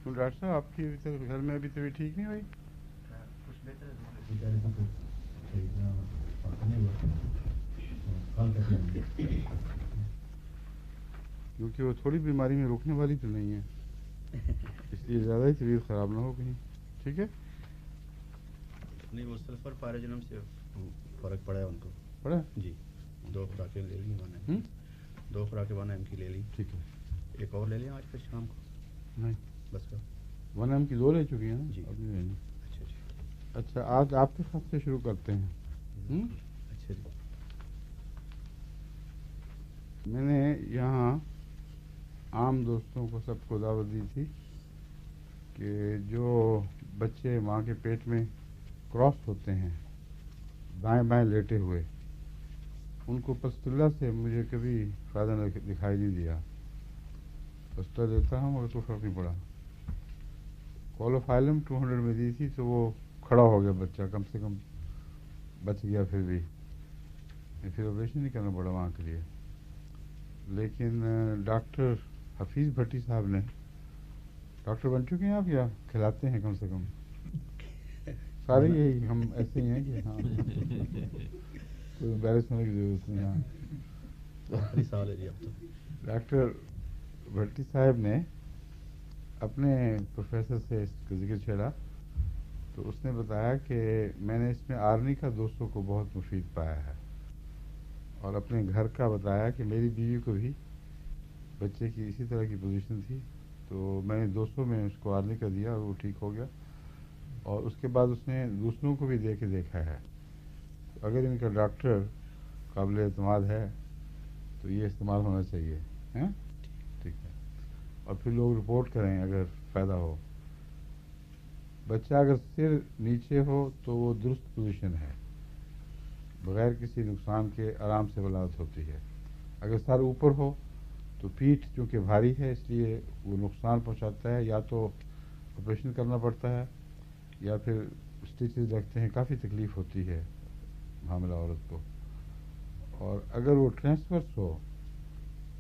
تو ڈاکٹر صاحب آپ کی گھر میں ابھی طبیعت ٹھیک نہیں ہوئی؟ کچھ بہتر ہے. کیونکہ وہ تھوڑی بیماری میں روکنے والی تو نہیں ہے، اس لیے زیادہ ہی طبیعت خراب نہ ہو کہیں. ٹھیک ہے. نہیں وہ سلفر پارجنم سے فرق پڑا ہے ان کو. پڑا جی 2 خوراکیں لے لی انہوں نے. 2 خوراکیں 1 m کی لے لی. ٹھیک ہے. ایک اور لے لیں آج پھر شام کو. نہیں بس کا 1 m کی 2 لے چکی ہیں نا جی. ابھی نہیں. اچھا جی. اچھا آج آپ کے خط سے شروع کرتے ہیں. اچھا جی. میں نے یہاں عام دوستوں کو سب کو دعوت دی تھی کہ جو بچے ماں کے پیٹ میں کراس ہوتے ہیں دائیں بائیں لیٹے ہوئے، ان کو پستولہ سے مجھے کبھی فائدہ دکھائی نہیں دیا. پستولہ دیتا ہوں اور کوئی فرق نہیں پڑا. کولوفائلم 200 میں دی تھی تو وہ کھڑا ہو گیا بچہ، کم سے کم بچ گیا. پھر بھی پھر آپریشن نہیں کرنا پڑا وہاں کے لیے. لیکن ڈاکٹر حفیظ بھٹی صاحب نے، ڈاکٹر بن چکے ہیں آپ یا کھلاتے ہیں کم سے کم؟ سارے یہی ہم ایسے ہی ہیں کہ ہاں کوئی امبیرس ہونے کی ضرورت نہیں. ہاں آخری سال ہے جی اب تو. ڈاکٹر بھٹی صاحب نے اپنے پروفیسر سے اس کا ذکر چھیڑا تو اس نے بتایا کہ میں نے اس میں آرنی کا 200 کو بہت مفید پایا ہے، اور اپنے گھر کا بتایا کہ میری بیوی کو بھی بچے کی اسی طرح کی پوزیشن تھی تو میں نے 200 میں اس کو آرنی کا دیا اور وہ ٹھیک ہو گیا. اور اس کے بعد اس نے دوسروں کو بھی دے کے دیکھا ہے. اگر ان کا ڈاکٹر قابل اعتماد ہے تو یہ استعمال ہونا چاہیے. ٹھیک ہے. اور پھر لوگ رپورٹ کریں اگر فائدہ ہو. بچہ اگر سر نیچے ہو تو وہ درست پوزیشن ہے، بغیر کسی نقصان کے آرام سے ولادت ہوتی ہے. اگر سر اوپر ہو تو پیٹھ چونکہ بھاری ہے اس لیے وہ نقصان پہنچاتا ہے، یا تو آپریشن کرنا پڑتا ہے یا پھر اسٹیچز لگتے ہیں، کافی تکلیف ہوتی ہے حاملہ عورت کو. اور اگر وہ ٹرانسورس ہو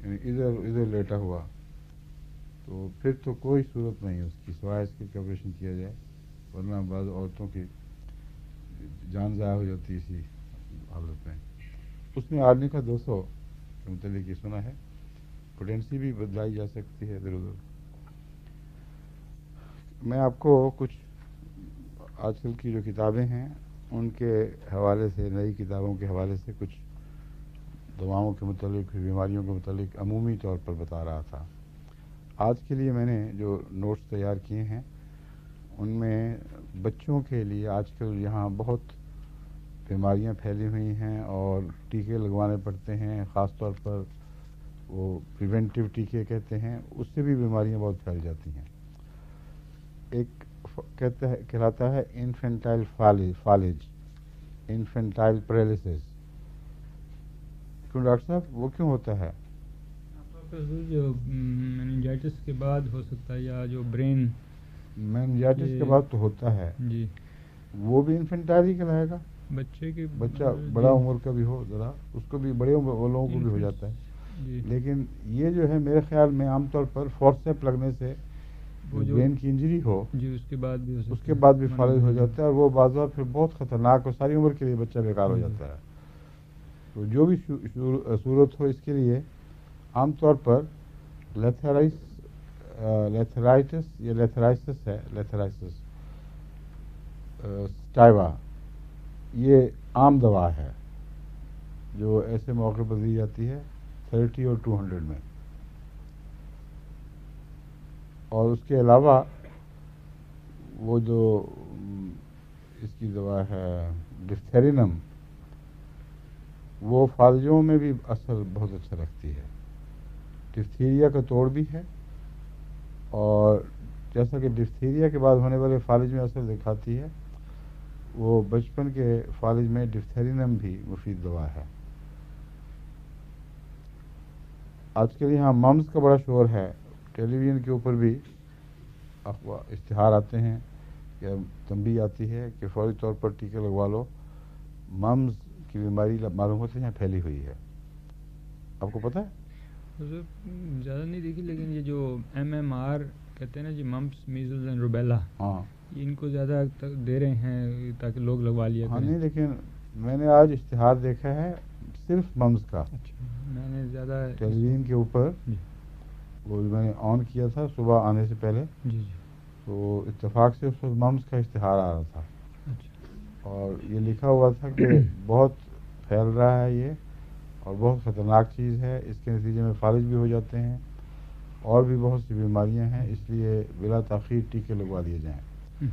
یعنی ادھر لیٹا ہوا تو پھر تو کوئی صورت نہیں اس کی سوائے اس کے آپریشن کیا جائے، ورنہ بعض عورتوں کی جان ضائع ہو جاتی ہے اسی حالت میں. اس میں آرنی کا 200 کے متعلق یہ سنا ہے. پوٹینسی بھی بدلائی جا سکتی ہے ادھر ادھر. میں آپ کو کچھ آج کل کی جو کتابیں ہیں ان کے حوالے سے، نئی کتابوں کے حوالے سے کچھ دواؤں کے متعلق، بیماریوں کے متعلق عمومی طور پر بتا رہا تھا. آج کے لیے میں نے جو نوٹس تیار کیے ہیں ان میں بچوں کے لیے آج کل یہاں بہت بیماریاں پھیلی ہوئی ہیں اور ٹیکے لگوانے پڑتے ہیں، خاص طور پر وہ پریونٹیو ٹیکے کہتے ہیں، اس سے بھی بیماریاں بہت پھیل جاتی ہیں. ایک کہلاتا ہے انفینٹائل فالج، انفینٹائل پیرالسس. کیوں ڈاکٹر صاحب وہ کیوں ہوتا ہے؟ جو میننجائٹس کے بعد ہو سکتا ہے، یا جو برین میننجائٹس کے بعد تو ہوتا ہے جی، وہ بھی انفینٹائل ہی کہلائے گا. بچے کے بچہ بڑا عمر کا بھی ہو ذرا، اس کو بھی بڑے عمر والوں کو بھی ہو جاتا ہے. جی. لیکن یہ جو ہے میرے خیال میں عام طور پر فورسیپ لگنے سے برین کی انجری ہو جی اس کے بعد بھی اس کے بعد بھی فالج ہو جاتا ہے، اور وہ بعض بار پھر بہت خطرناک اور ساری عمر کے لیے بچہ بیکار ہو جاتا ہے. تو جو بھی صورت ہو اس کے لیے عام طور پر لیتھرائٹس یا لیتھرائسس ہے، لیتھرائسس سٹائوا، یہ عام دوا ہے جو ایسے موقع پر دی جاتی ہے 30 اور 200 میں. اور اس کے علاوہ وہ جو اس کی دوا ہے ڈفتھیرینم، وہ فالجوں میں بھی اثر بہت اچھا رکھتی ہے. ڈفتھیریا کا توڑ بھی ہے، اور جیسا کہ ڈفتھیریا کے بعد ہونے والے فالج میں اثر دکھاتی ہے، وہ بچپن کے فالج میں ڈفتھیرینم بھی مفید دوا ہے. آج کل یہاں ممز کا بڑا شور ہے، ٹیلی ویژن کے اوپر بھی اشتہار آتے ہیں یا تنبیہ آتی ہے کہ فوری طور پر ٹیکے لگوا لو. ممز کی بیماری معلوم ہوتی ہے یہاں پھیلی ہوئی ہے، آپ کو پتہ ہے؟ زیادہ نہیں دیکھی، لیکن یہ جو MMR کہتے ہیں نا جی ممپس میزلز اینڈ روبیلا، ہاں ان کو زیادہ دے رہے ہیں تاکہ لوگ لگوا لیا ہاں کریں. نہیں، لیکن میں نے آج اشتہار دیکھا ہے صرف ممز کا. اچھا، میں نے زیادہ ٹیلی ویژن کے اوپر جی وہ میں نے آن کیا تھا صبح آنے سے پہلے، جی جی تو اتفاق سے اس وقت ممز کا اشتہار آ رہا تھا اچھا اور یہ لکھا ہوا تھا کہ بہت پھیل رہا ہے یہ اور بہت خطرناک چیز ہے، اس کے نتیجے میں فالج بھی ہو جاتے ہیں اور بھی بہت سی بیماریاں ہیں، اس لیے بلا تاخیر ٹیکے لگوا دیے جائیں.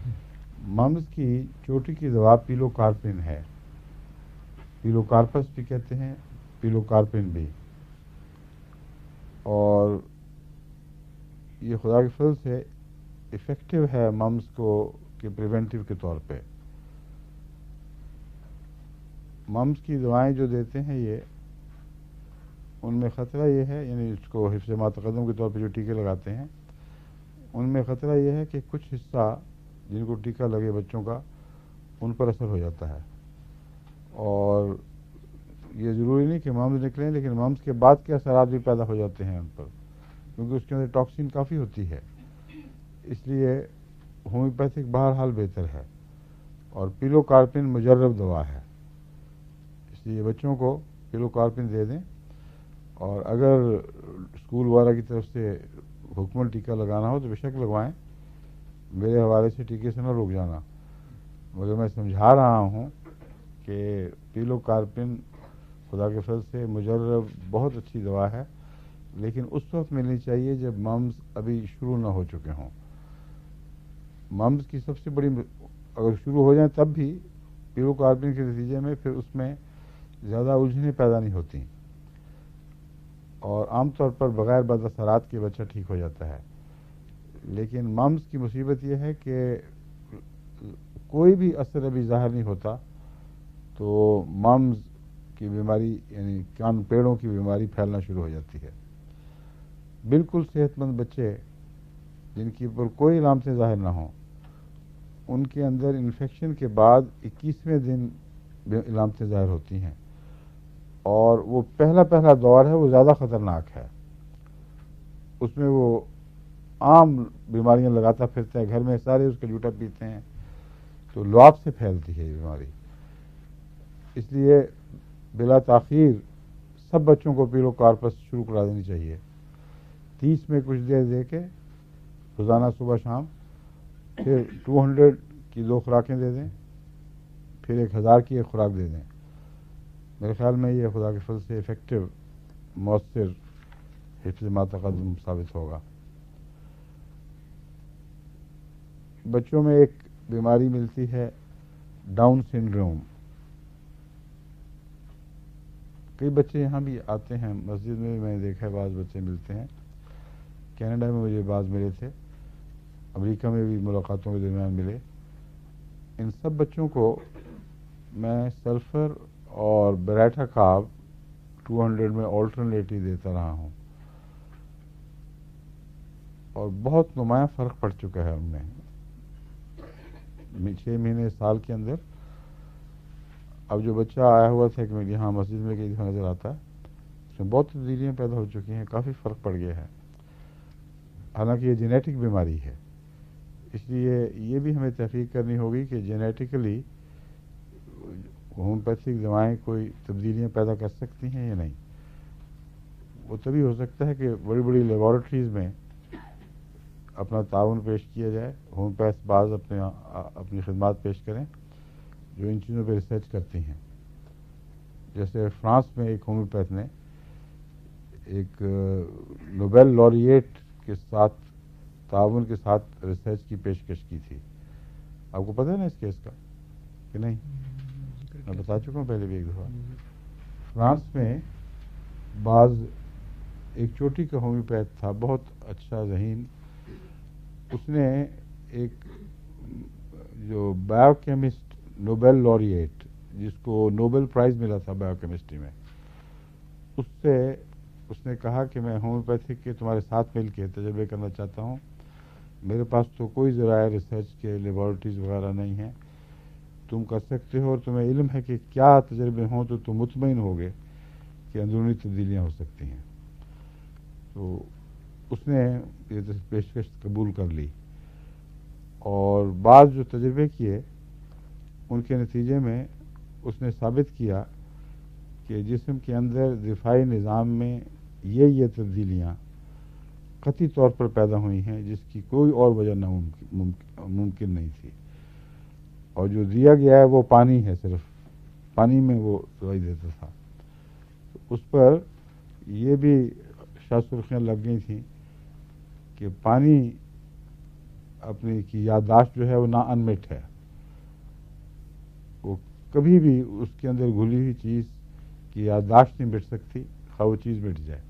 ممز کی چوٹی کی دوا پیلو کارپن ہے، پیلو کارپس بھی کہتے ہیں، پیلو کارپن بھی، اور یہ خدا کے فضل سے افیکٹو ہے ممز کو کہ پریونٹیو کے طور پہ. ممز کی دوائیں جو دیتے ہیں یہ ان میں خطرہ یہ ہے، یعنی اس کو حفظ ما تقدم کے طور پہ جو ٹیکے لگاتے ہیں ان میں خطرہ یہ ہے کہ کچھ حصہ جن کو ٹیکہ لگے بچوں کا ان پر اثر ہو جاتا ہے، اور یہ ضروری نہیں کہ ممز نکلیں، لیکن ممز کے بعد کے اثرات بھی پیدا ہو جاتے ہیں ان پر، کیونکہ اس کے اندر ٹاکسین کافی ہوتی ہے. اس لیے ہومیوپیتھک بہرحال بہتر ہے اور پیلو کارپن مجرب دوا ہے، اس لیے بچوں کو پیلو کارپن دے دیں، اور اگر اسکول وغیرہ کی طرف سے حکمل ٹیکہ لگانا ہو تو بے شک لگوائیں، میرے حوالے سے ٹیکے سے نہ رک جانا. مگر میں سمجھا رہا ہوں کہ پیلو کارپن خدا کے فضل سے مجرب بہت اچھی دوا ہے، لیکن اس وقت ملنی چاہیے جب ممز ابھی شروع نہ ہو چکے ہوں. ممز کی سب سے بڑی اگر شروع ہو جائیں تب بھی پیلو کارپن کے نتیجے میں پھر اس میں زیادہ الجھنیں پیدا نہیں ہوتی اور عام طور پر بغیر بد اثرات کے بچہ ٹھیک ہو جاتا ہے. لیکن ممز کی مصیبت یہ ہے کہ کوئی بھی اثر ابھی ظاہر نہیں ہوتا تو ممز کی بیماری یعنی کان پیڑوں کی بیماری پھیلنا شروع ہو جاتی ہے. بالکل صحت مند بچے جن کی پر کوئی علامتیں ظاہر نہ ہوں ان کے اندر انفیکشن کے بعد 21ویں دن علامتیں ظاہر ہوتی ہیں، اور وہ پہلا دور ہے وہ زیادہ خطرناک ہے. اس میں وہ عام بیماریاں لگاتا پھرتا ہے، گھر میں سارے اس کا جوٹا پیتے ہیں، تو لعاب سے پھیلتی ہے یہ بیماری. اس لیے بلا تاخیر سب بچوں کو پیلو کارپس شروع کرا دینی چاہیے. 30 میں کچھ دیر دے کے روزانہ صبح شام، پھر 200 کی 2 خوراکیں دے دیں، پھر 1000 کی 1 خوراک دے دیں. میرے خیال میں یہ خدا کے فضل سے افیکٹو مؤثر حفظ ما تقدم ثابت ہوگا. بچوں میں ایک بیماری ملتی ہے ڈاؤن سنڈروم. کئی بچے یہاں بھی آتے ہیں، مسجد میں بھی میں نے دیکھا ہے بعض بچے ملتے ہیں، کینیڈا میں مجھے بعض ملے تھے، امریکہ میں بھی ملاقاتوں کے درمیان ملے. ان سب بچوں کو میں سلفر اور بیراٹا کارب 200 میں آلٹرنیٹلی دیتا رہا ہوں، اور بہت نمایاں فرق پڑ چکا ہے ان میں 6 مہینے سال کے اندر. اب جو بچہ آیا ہوا تھا کہ یہاں مسجد میں کئی دفعہ نظر آتا ہے، اس میں بہت تبدیلیاں پیدا ہو چکی ہیں، کافی فرق پڑ گیا ہے. حالانکہ یہ جینیٹک بیماری ہے، اس لیے یہ بھی ہمیں تحقیق کرنی ہوگی کہ جینیٹیکلی ہومیوپیتھک دوائیں کوئی تبدیلیاں پیدا کر سکتی ہیں یا نہیں. وہ تبھی ہو سکتا ہے کہ بڑی بڑی لیبارٹریز میں اپنا تعاون پیش کیا جائے، ہومیوپیتھ بعض اپنی خدمات پیش کریں جو ان چیزوں پہ ریسرچ کرتی ہیں. جیسے فرانس میں ایک ہومیوپیتھ نے ایک نوبل لاریٹ کے ساتھ تعاون کے ساتھ ریسرچ کی پیشکش کی تھی. آپ کو پتہ ہے نا اس کیس کا کہ نہیں؟ میں بتا چکا ہوں پہلے بھی ایک دفعہ. فرانس میں ایک چوٹی کا ہومیوپیتھ تھا، بہت اچھا ذہین. اس نے ایک جو بایو کیمسٹ نوبل لاریٹ جس کو نوبل پرائز ملا تھا بایو کیمسٹری میں، اس نے کہا کہ میں ہومیوپیتھک کے تمہارے ساتھ مل کے تجربے کرنا چاہتا ہوں. میرے پاس تو کوئی ذرائع ریسرچ کے لیبارٹریز وغیرہ نہیں ہیں، تم کر سکتے ہو اور تمہیں علم ہے کہ کیا تجربے ہوں تو تم مطمئن ہوگے کہ اندرونی تبدیلیاں ہو سکتی ہیں. تو اس نے یہ پیشکش قبول کر لی، اور بعض جو تجربے کیے ان کے نتیجے میں اس نے ثابت کیا کہ جسم کے اندر دفاعی نظام میں یہ تبدیلیاں قطعی طور پر پیدا ہوئی ہیں جس کی کوئی اور وجہ ممکن نہیں تھی، اور جو دیا گیا ہے وہ پانی ہے، صرف پانی میں وہ دوائی دیتا تھا۔ اس پر یہ بھی شاہ سرخیاں لگ گئی تھیں کہ پانی اپنی کی یادداشت جو ہے وہ نا انمٹ ہے، وہ کبھی بھی اس کے اندر گھلی ہوئی چیز کی یادداشت نہیں مٹ سکتی، خواہ وہ چیز مٹ جائے۔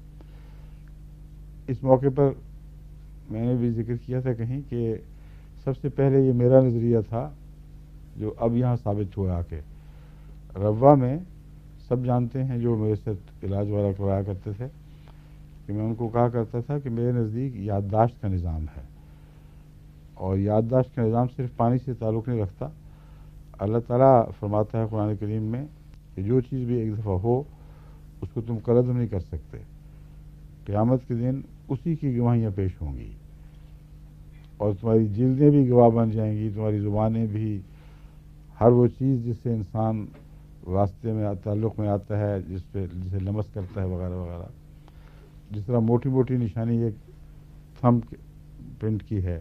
اس موقع پر میں نے بھی ذکر کیا تھا کہیں کہ سب سے پہلے یہ میرا نظریہ تھا جو اب یہاں ثابت ہوا آ کے روا میں سب جانتے ہیں جو میرے ساتھ علاج والا کروایا کرتے تھے کہ میں ان کو کہا کرتا تھا کہ میرے نزدیک یادداشت کا نظام ہے، اور یادداشت کا نظام صرف پانی سے تعلق نہیں رکھتا۔ اللہ تعالیٰ فرماتا ہے قرآن کریم میں کہ جو چیز بھی ایک دفعہ ہو اس کو تم قلم نہیں کر سکتے، قیامت کے دن اسی کی گواہیاں پیش ہوں گی، اور تمہاری جلدیں بھی گواہ بن جائیں گی، تمہاری زبانیں بھی، ہر وہ چیز جس سے انسان واسطے میں تعلق میں آتا ہے، جسے لمس کرتا ہے وغیرہ وغیرہ۔ جس طرح موٹی موٹی نشانی ایک تھم پرنٹ کی ہے،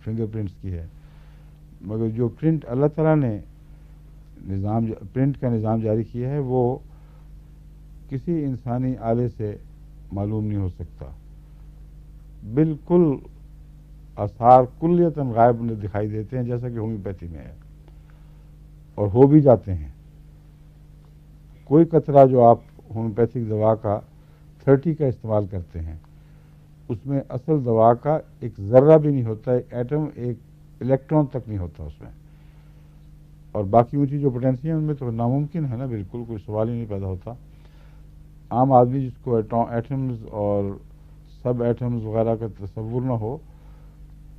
فنگر پرنٹس کی ہے، مگر جو پرنٹ اللہ تعالیٰ نے پرنٹ کا نظام جاری کیا ہے وہ کسی انسانی آلے سے معلوم نہیں ہو سکتا، بالکل آثار کلیتاً غائب دکھائی دیتے ہیں جیسا کہ ہومیوپیتھی میں ہے، اور ہو بھی جاتے ہیں۔ کوئی قطرہ جو آپ ہومیوپیتھک دوا کا 30 کا استعمال کرتے ہیں اس میں اصل دوا کا ایک ذرہ بھی نہیں ہوتا، ایک ایٹم، ایک الیکٹران تک نہیں ہوتا اس میں، اور باقی اونچی جو پوٹینسی ہیں ان میں تو ناممکن ہے نا، بالکل کوئی سوال ہی نہیں پیدا ہوتا۔ عام آدمی جس کو ایٹمز اور سب ایٹمز وغیرہ کا تصور نہ ہو،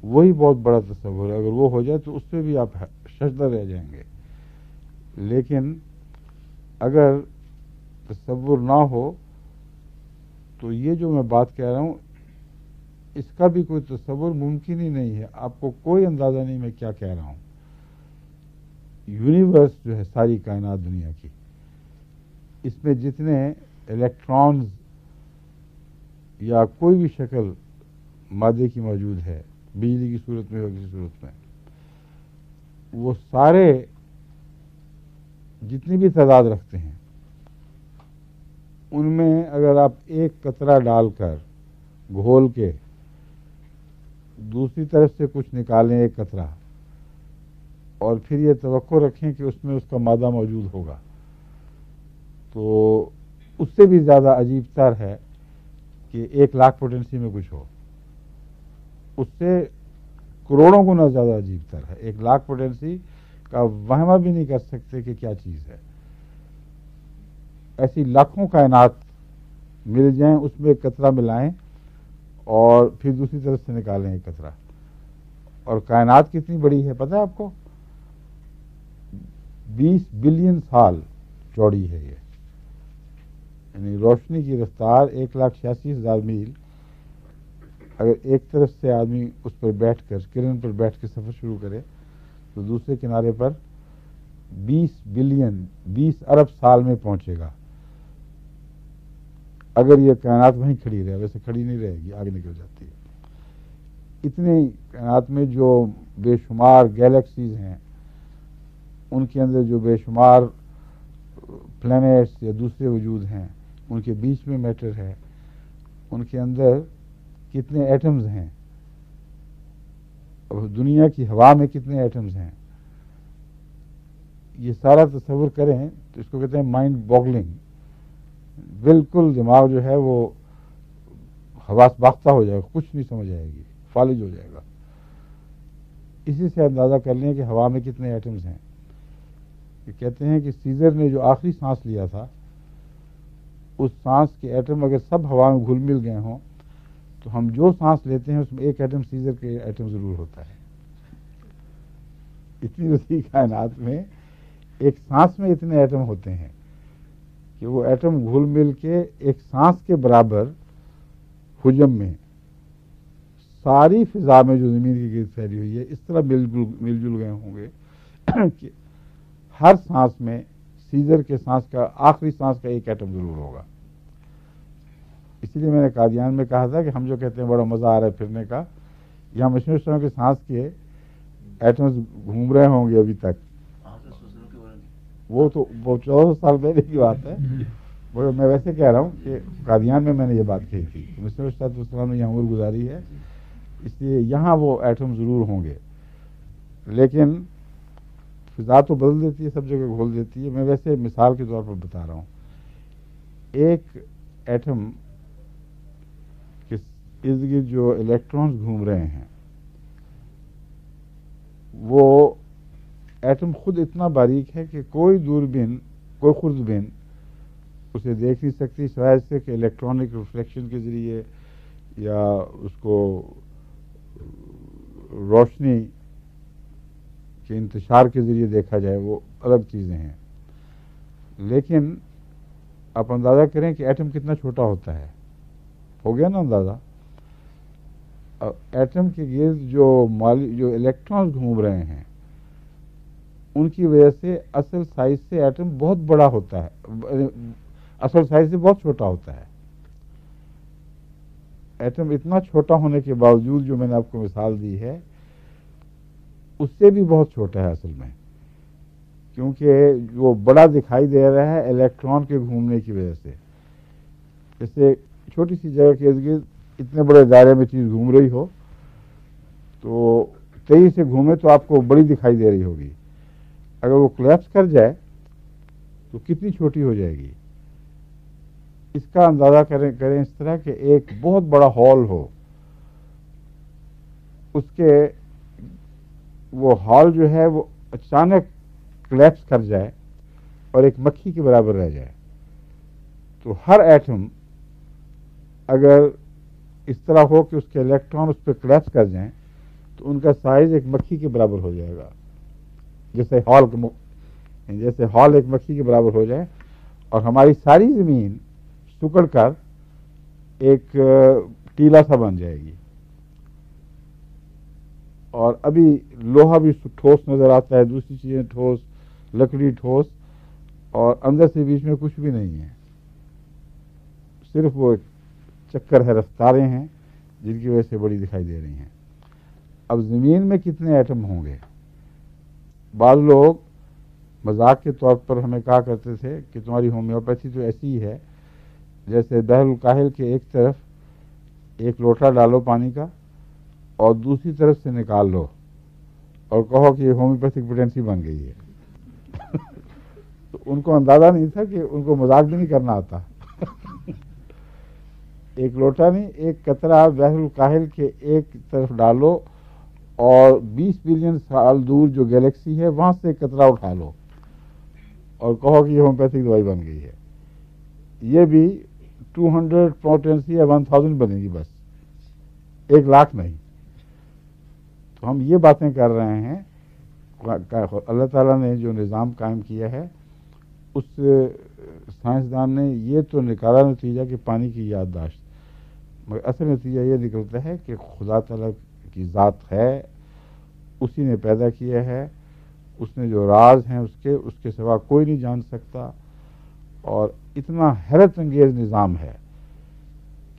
وہی بہت بڑا تصور ہے، اگر وہ ہو جائے تو اس پہ بھی آپ ششدر رہ جائیں گے۔ لیکن اگر تصور نہ ہو تو یہ جو میں بات کہہ رہا ہوں اس کا بھی کوئی تصور ممکن ہی نہیں ہے، آپ کو کوئی اندازہ نہیں میں کیا کہہ رہا ہوں۔ یونیورس جو ہے ساری کائنات دنیا کی، اس میں جتنے الیکٹرانز یا کوئی بھی شکل مادے کی موجود ہے، بجلی کی صورت میں یا کسی صورت میں، وہ سارے جتنی بھی تعداد رکھتے ہیں ان میں اگر آپ ایک قطرہ ڈال کر گھول کے دوسری طرف سے کچھ نکالیں ایک قطرہ، اور پھر یہ توقع رکھیں کہ اس میں اس کا مادہ موجود ہوگا، تو اس سے بھی زیادہ عجیب تر ہے کہ 1,00,000 پوٹینسی میں کچھ ہو، اس سے کروڑوں گنا زیادہ عجیب تر ہے۔ 1,00,000 پوٹینسی کا وہمہ بھی نہیں کر سکتے کہ کیا چیز ہے۔ ایسی لاکھوں کائنات مل جائیں، اس میں ایک قطرہ ملائیں اور پھر دوسری طرف سے نکالیں ایک قطرہ، اور کائنات کتنی بڑی ہے پتہ ہے آپ کو؟ 20 بلین سال چوڑی ہے یہ، یعنی روشنی کی رفتار 1,86,000 میل۔ اگر ایک طرف سے آدمی اس پر بیٹھ کر کرن پر بیٹھ کے سفر شروع کرے تو دوسرے کنارے پر 20 ارب سال میں پہنچے گا، اگر یہ کائنات وہیں کھڑی رہے، ویسے کھڑی نہیں رہے گی، آگے نکل جاتی ہے۔ اتنے کائنات میں جو بے شمار گیلیکسیز ہیں، ان کے اندر جو بے شمار پلینٹس یا دوسرے وجود ہیں، ان کے بیچ میں میٹر ہے، ان کے اندر کتنے ایٹمز ہیں، اور دنیا کی ہوا میں کتنے ایٹمز ہیں، یہ سارا تصور کریں تو اس کو کہتے ہیں مائنڈ باگلنگ۔ بالکل دماغ جو ہے وہ حواس باختہ ہو جائے گا، کچھ نہیں سمجھ آئے گی، فالج ہو جائے گا۔ اسی سے اندازہ کر لیں کہ ہوا میں کتنے ایٹمز ہیں۔ کہ کہتے ہیں کہ سیزر نے جو آخری سانس لیا تھا، اس سانس کے ایٹم اگر سب ہوا میں گھل مل گئے ہوں تو ہم جو سانس لیتے ہیں اس میں ایک ایٹم سیزر کے ایٹم ضرور ہوتا ہے۔ اتنی وسیع کائنات میں ایک سانس میں اتنے ایٹم ہوتے ہیں کہ وہ ایٹم گھل مل کے ایک سانس کے برابر حجم میں ساری فضا میں جو زمین کی گرد پھیلی ہوئی ہے اس طرح مل جل گئے ہوں گے کہ ہر سانس میں سیزر کے سانس کا آخری سانس کا ایک ایٹم ضرور ہوگا. اسی لیے میں نے قادیان میں کہا تھا کہ ہم جو کہتے ہیں بڑا مزہ آ رہا ہے پھرنے کا، یہاں میں سمجھتا ہوں کہ سانس کے ایٹمز گھوم رہے ہوں گے ابھی تک. وہ تو 1400 سال پہلے کی بات ہے. میں ویسے کہہ رہا ہوں کہ قادیان میں نے یہ بات کہی تھی. مسلم صاحب السلام نے یہاں عمر گزاری ہے، اس لیے یہاں وہ ایٹم ضرور ہوں گے، لیکن فضا تو بدل دیتی ہے، سب جگہ گھول دیتی ہے. میں ویسے مثال کے طور پر بتا رہا ہوں. ایک ایٹم کے ارد گرد جو الیکٹرانز گھوم رہے ہیں، وہ ایٹم خود اتنا باریک ہے کہ کوئی دوربین، کوئی خوردبین اسے دیکھ نہیں سکتی سوائے اس سے کہ الیکٹرانک ریفلیکشن کے ذریعے یا اس کو روشنی کے انتشار کے ذریعے دیکھا جائے، وہ الگ چیزیں ہیں. لیکن آپ اندازہ کریں کہ ایٹم کتنا چھوٹا ہوتا ہے. ہو گیا نا اندازہ؟ ایٹم کے گرد جو الیکٹرانز گھوم رہے ہیں ان کی وجہ سے اصل سائز سے ایٹم بہت بڑا ہوتا ہے، اصل سائز سے بہت چھوٹا ہوتا ہے. ایٹم اتنا چھوٹا ہونے کے باوجود جو میں نے آپ کو مثال دی ہے اس سے بھی بہت چھوٹا ہے اصل میں، کیونکہ جو بڑا دکھائی دے رہا ہے الیکٹران کے گھومنے کی وجہ سے. جیسے چھوٹی سی جگہ کے ارد گرد اتنے بڑے دائرے میں چیز گھوم رہی ہو تو تیزی سے گھومے تو آپ کو بڑی دکھائی دے رہی ہوگی، اگر وہ کولیپس کر جائے تو کتنی چھوٹی ہو جائے گی. اس کا اندازہ کریں اس طرح کہ ایک بہت بڑا ہال ہو، اس کے وہ ہال جو ہے وہ اچانک کولیپس کر جائے اور ایک مکھی کے برابر رہ جائے، تو ہر ایٹم اگر اس طرح ہو کہ اس کے الیکٹران اس پہ کولیپس کر جائیں تو ان کا سائز ایک مکھی کے برابر ہو جائے گا. جیسے ہال ایک مکھی کے برابر ہو جائے اور ہماری ساری زمین سکڑ کر ایک ٹیلا سا بن جائے گی. اور ابھی لوہا بھی ٹھوس نظر آتا ہے، دوسری چیزیں ٹھوس، لکڑی ٹھوس، اور اندر سے بیچ میں کچھ بھی نہیں ہے، صرف وہ ایک چکر ہے، رفتاریں ہیں جن کی وجہ سے بڑی دکھائی دے رہی ہیں. اب زمین میں کتنے ایٹم ہوں گے؟ بعض لوگ مذاق کے طور پر ہمیں کہا کرتے تھے کہ تمہاری ہومیوپیتھی تو ایسی ہی ہے جیسے بحر الکاہل کے ایک طرف ایک لوٹا ڈالو پانی کا اور دوسری طرف سے نکال لو اور کہو کہ یہ ہومیوپیتھک پوٹینسی بن گئی ہے. تو ان کو اندازہ نہیں تھا کہ ان کو مذاق بھی نہیں کرنا آتا. ایک لوٹا نہیں، ایک قطرہ بحر الکاہل کے ایک طرف ڈالو اور 20 بلین سال دور جو گیلیکسی ہے وہاں سے ایک قطرہ اٹھا لو اور کہو کہ یہ ہومیوپیتھک دوائی بن گئی ہے. یہ بھی 200 پوٹینسی یا 1000 بنے گی، بس 1,00,000 نہیں. تو ہم یہ باتیں کر رہے ہیں. اللہ تعالیٰ نے جو نظام قائم کیا ہے اس سائنسدان نے یہ تو نکالا نتیجہ کہ پانی کی یادداشت، مگر اصل نتیجہ یہ نکلتا ہے کہ خدا تعالیٰ کی ذات ہے، اسی نے پیدا کیا ہے، اس نے جو راز ہیں اس کے سوا کوئی نہیں جان سکتا، اور اتنا حیرت انگیز نظام ہے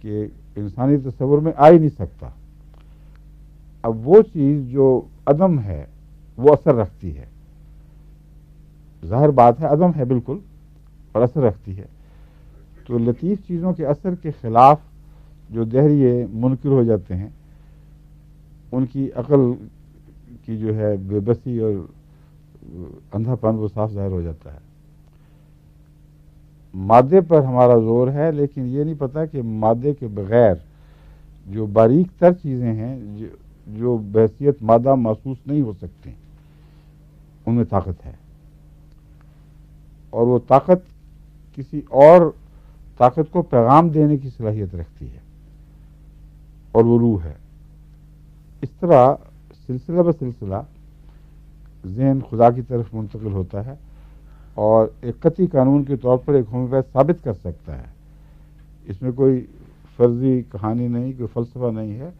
کہ انسانی تصور میں آ ہی نہیں سکتا. اب وہ چیز جو عدم ہے وہ اثر رکھتی ہے، ظاہر بات ہے عدم ہے بالکل اور اثر رکھتی ہے. تو لطیف چیزوں کے اثر کے خلاف جو دہریے منکر ہو جاتے ہیں ان کی عقل کی جو ہے بے بسی اور اندھا پن وہ صاف ظاہر ہو جاتا ہے. مادے پر ہمارا زور ہے، لیکن یہ نہیں پتا کہ مادے کے بغیر جو باریک تر چیزیں ہیں جو بحیثیت مادہ محسوس نہیں ہو سکتی ان میں طاقت ہے، اور وہ طاقت کسی اور طاقت کو پیغام دینے کی صلاحیت رکھتی ہے، اور وہ روح ہے. اس طرح سلسلہ بسلسلہ ذہن خدا کی طرف منتقل ہوتا ہے، اور ایک قطعی قانون کے طور پر ایک ہومیوپیتھ ثابت کر سکتا ہے. اس میں کوئی فرضی کہانی نہیں، کوئی فلسفہ نہیں ہے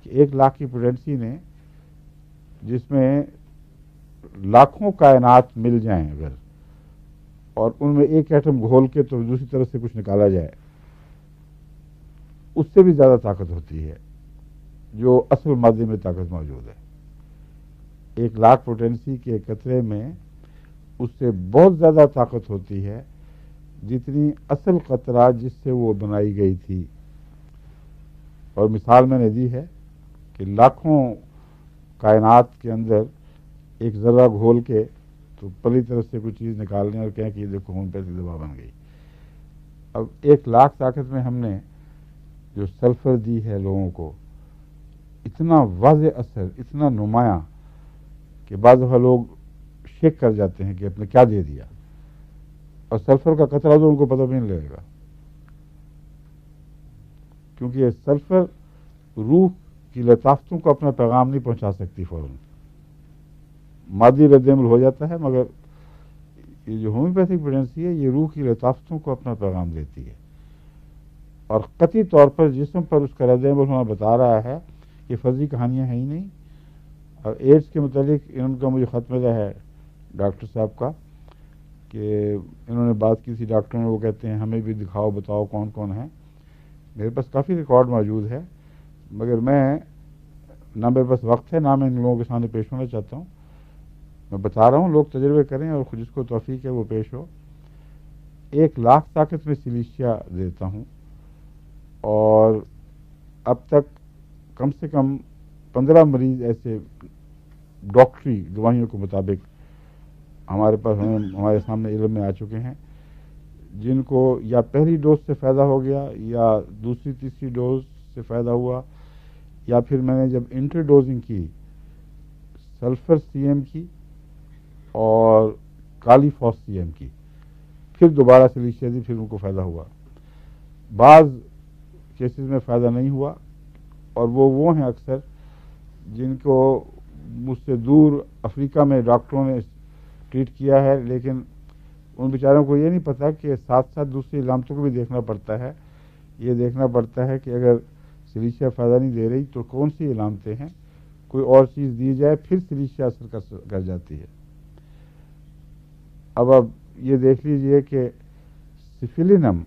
کہ 1 لاکھ کی پوٹینسی نے، جس میں لاکھوں کائنات مل جائیں اگر، اور ان میں ایک ایٹم گھول کے تو دوسری طرف سے کچھ نکالا جائے، اس سے بھی زیادہ طاقت ہوتی ہے جو اصل مادے میں طاقت موجود ہے۔ 1 لاکھ پوٹینسی کے قطرے میں اس سے بہت زیادہ طاقت ہوتی ہے جتنی اصل قطرہ جس سے وہ بنائی گئی تھی۔ اور مثال میں نے دی ہے کہ لاکھوں کائنات کے اندر ایک ذرہ گھول کے تو پلی طرف سے کوئی چیز نکالنے اور کہیں کہ یہ دیکھو ہومیوپیتھی دوا بن گئی۔ اب 1 لاکھ طاقت میں ہم نے جو سلفر دی ہے لوگوں کو، اتنا واضح اثر، اتنا نمایاں کہ بعض دفعہ لوگ شیک کر جاتے ہیں کہ اپنے کیا دے دیا، اور سلفر کا قطرہ تو ان کو پتہ بھی نہیں لگے گا، کیونکہ یہ سلفر روح کی لطافتوں کو اپنا پیغام نہیں پہنچا سکتی فوراً، مادی رد عمل ہو جاتا ہے، مگر یہ جو ہومیوپیتھک پوٹینسی ہے یہ روح کی لطافتوں کو اپنا پیغام دیتی ہے، اور قطعی طور پر جسم پر اس کا رد عمل ہونا بتا رہا ہے کہ فرضی کہانیاں ہیں ہی نہیں۔ اور ایڈس کے متعلق ان کا مجھے خط ملا ہے ڈاکٹر صاحب کا کہ انہوں نے بات کی تھی ڈاکٹروں نے، وہ کہتے ہیں ہمیں بھی دکھاؤ، بتاؤ کون کون ہیں۔ میرے پاس کافی ریکارڈ موجود ہے، مگر نہ میرے پاس وقت ہے، نہ میں ان لوگوں کے سامنے پیش ہونا چاہتا ہوں۔ میں بتا رہا ہوں لوگ تجربے کریں اور جس کو توفیق ہے وہ پیش ہو۔ 1 لاکھ طاقت میں سلیشیا دیتا ہوں، اور اب تک کم سے کم 15 مریض ایسے ڈاکٹری دوائیوں کے مطابق ہمارے پاس ہمارے سامنے علم میں آ چکے ہیں، جن کو یا پہلی ڈوز سے فائدہ ہو گیا، یا دوسری تیسری ڈوز سے فائدہ ہوا، یا پھر میں نے جب انٹر ڈوزنگ کی سلفر سی ایم کی اور کالی فاس سی ایم کی، پھر دوبارہ سلیشیا دی، پھر ان کو فائدہ ہوا۔ بعض کیسز میں فائدہ نہیں ہوا، اور وہ ہیں اکثر جن کو مجھ سے دور افریقہ میں ڈاکٹروں نے ٹریٹ کیا ہے، لیکن ان بیچاروں کو یہ نہیں پتا کہ ساتھ ساتھ دوسری علامتوں کو بھی دیکھنا پڑتا ہے۔ یہ دیکھنا پڑتا ہے کہ اگر سلیشیا فائدہ نہیں دے رہی تو کون سی علامتیں ہیں، کوئی اور چیز دی جائے پھر سلیشیا اثر کر جاتی ہے۔ اب یہ دیکھ لیجئے کہ سفیلینم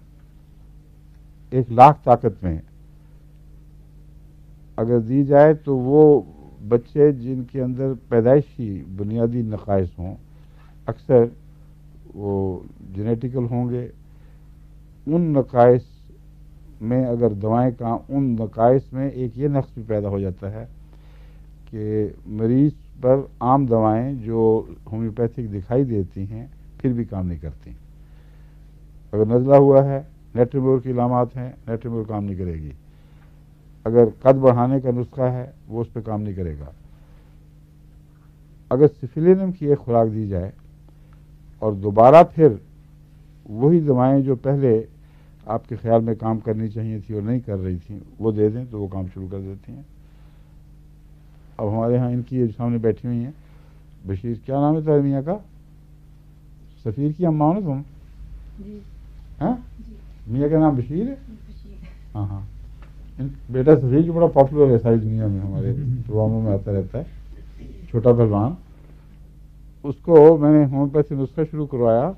1 لاکھ طاقت میں اگر دی جائے تو وہ بچے جن کے اندر پیدائشی بنیادی نقائص ہوں، اکثر وہ جینیٹیکل ہوں گے، ان نقائص میں اگر دوائیں ان نقائص میں ایک یہ نقص بھی پیدا ہو جاتا ہے کہ مریض پر عام دوائیں جو ہومیوپیتھک دکھائی دیتی ہیں پھر بھی کام نہیں کرتی۔ اگر نزلہ ہوا ہے، نیٹریمور کی علامات ہیں، نیٹریمور کام نہیں کرے گی۔ اگر قد بڑھانے کا نسخہ ہے وہ اس پہ کام نہیں کرے گا۔ اگر سفیلینم کی ایک خوراک دی جائے اور دوبارہ پھر وہی دوائیں جو پہلے آپ کے خیال میں کام کرنی چاہیے تھی اور نہیں کر رہی تھیں وہ دے دیں تو وہ کام شروع کر دیتی ہیں۔ اب ہمارے ہاں ان کی سامنے بیٹھی ہوئی ہیں، بشیر، کیا نام ہے تمہارے میاں کا؟ سفیر کی اماں ہو تم؟ جی ہاں، جی میاں کا نام بشیر ہے؟ بشیر۔ ہاں ہاں، بیٹا سفیر جو بڑا پاپولر ہے ساری دنیا میں، ہمارے پروگراموں میں آتا رہتا ہے، چھوٹا پہلوان۔ اس کو میں نے ہومیوپیتھی نسخہ شروع کروایا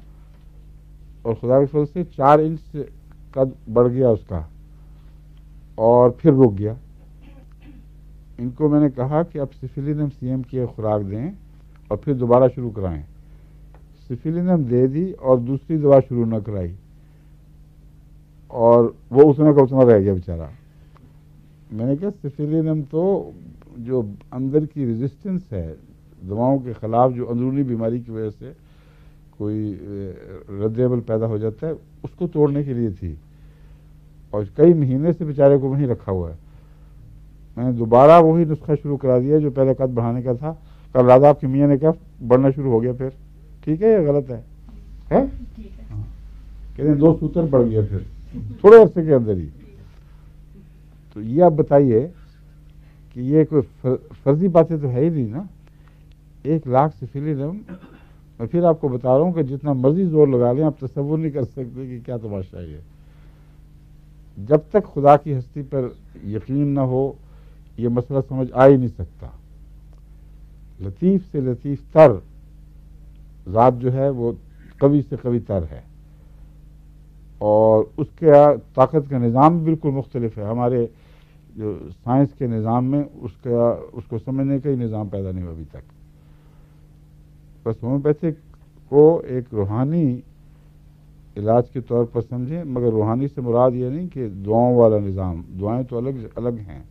اور خدا کے فضل سے 4 انچ قد بڑھ گیا اس کا، اور پھر رک گیا۔ ان کو میں نے کہا کہ اب سفیلینم سی ایم کی ایک خوراک دیں اور پھر دوبارہ شروع کرائیں۔ سفیلینم دے دی اور دوسری دوا شروع نہ کرائی، اور وہ اتنا کا اتنا رہ گیا بیچارہ۔ میں نے کہا سفیلینم تو جو اندر کی ریزسٹنس ہے دواؤں کے خلاف، جو اندرونی بیماری کی وجہ سے کوئی رد عمل پیدا ہو جاتا ہے، اس کو توڑنے کے لیے تھی، اور کئی مہینے سے بیچارے کو وہیں رکھا ہوا ہے۔ میں نے دوبارہ وہی نسخہ شروع کرا دیا جو پہلے قد بڑھانے کا تھا۔ کل رات آپ کی میاں نے کہا بڑھنا شروع ہو گیا، پھر ٹھیک ہے یا غلط ہے؟ کہتے ہیں 2 سوتر بڑھ گیا پھر تھوڑے عرصے کے اندر ہی۔ تو یہ آپ بتائیے کہ یہ کوئی فرضی باتیں تو ہے ہی نہیں نا۔ 1 لاکھ سفیلینم، میں پھر آپ کو بتا رہا ہوں کہ جتنا مرضی زور لگا لیں آپ تصور نہیں کر سکتے کہ کیا تماشا ہے یہ۔ جب تک خدا کی ہستی پر یقین نہ ہو، یہ مسئلہ سمجھ آ ہی نہیں سکتا. لطیف سے لطیف تر ذات جو ہے وہ قوی سے قوی تر ہے، اور اس کے طاقت کا نظام بھی بالکل مختلف ہے. ہمارے جو سائنس کے نظام میں اس کو سمجھنے کا ہی نظام پیدا نہیں ہوا ابھی تک. بس ہومیوپیتھک کو ایک روحانی علاج کے طور پر سمجھیں، مگر روحانی سے مراد یہ نہیں کہ دعاؤں والا نظام، دعائیں تو الگ ہیں.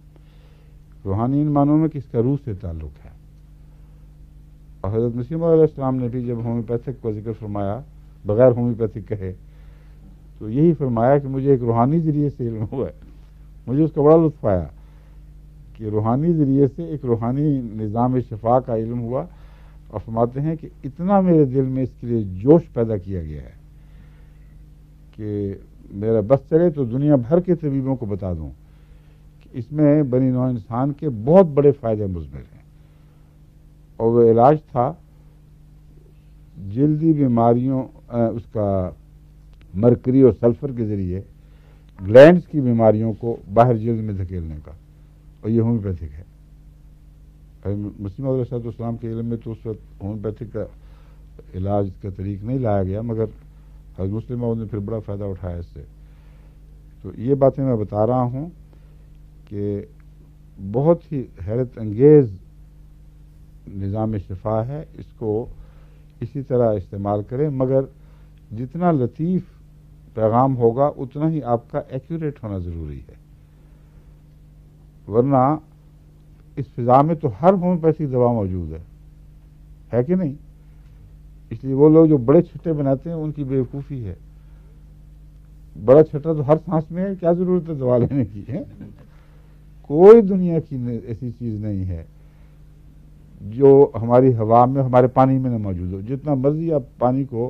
روحانی ان معنوں میں کہ اس کا روح سے تعلق ہے. اور حضرت مسیح موعود علیہ السلام نے بھی جب ہومیوپیتھک کو ذکر فرمایا بغیر ہومیوپیتھک کہے تو یہی فرمایا کہ مجھے ایک روحانی ذریعے سے علم ہوا ہے. مجھے اس کا بڑا لطف آیا کہ روحانی ذریعے سے ایک روحانی نظام شفا کا علم ہوا، اور فرماتے ہیں کہ اتنا میرے دل میں اس کے لیے جوش پیدا کیا گیا ہے کہ میرا بس چلے تو دنیا بھر کے طبیبوں کو بتا دوں کہ اس میں بنی نوع انسان کے بہت بڑے فائدے مضمر ہیں. اور وہ علاج تھا جلدی بیماریوں، اس کا مرکری اور سلفر کے ذریعے گلینڈز کی بیماریوں کو باہر جلد میں دھکیلنے کا، اور یہ ہومیوپیتھک ہے. مسیح موعود علیہ السلام کے علم میں تو اس وقت ہومیوپیتھک کا علاج کا طریق نہیں لایا گیا، مگر حضرت مسلم موعود نے پھر بڑا فائدہ اٹھایا اس سے. تو یہ باتیں میں بتا رہا ہوں کہ بہت ہی حیرت انگیز نظام شفا ہے. اس کو اسی طرح استعمال کریں، مگر جتنا لطیف پیغام ہوگا اتنا ہی آپ کا ایکوریٹ ہونا ضروری ہے. ورنہ اس فضا میں تو ہر ہومیوپیتھک دوا موجود ہے کہ نہیں؟ اس لیے وہ لوگ جو بڑے چھٹے بناتے ہیں ان کی بیوقوفی ہے. بڑا چھٹا تو ہر سانس میں ہے، کیا ضرورت ہے دوا لینے کی ہے؟ کوئی دنیا کی ایسی چیز نہیں ہے جو ہماری ہوا میں، ہمارے پانی میں نہ موجود ہو. جتنا مرضی آپ پانی کو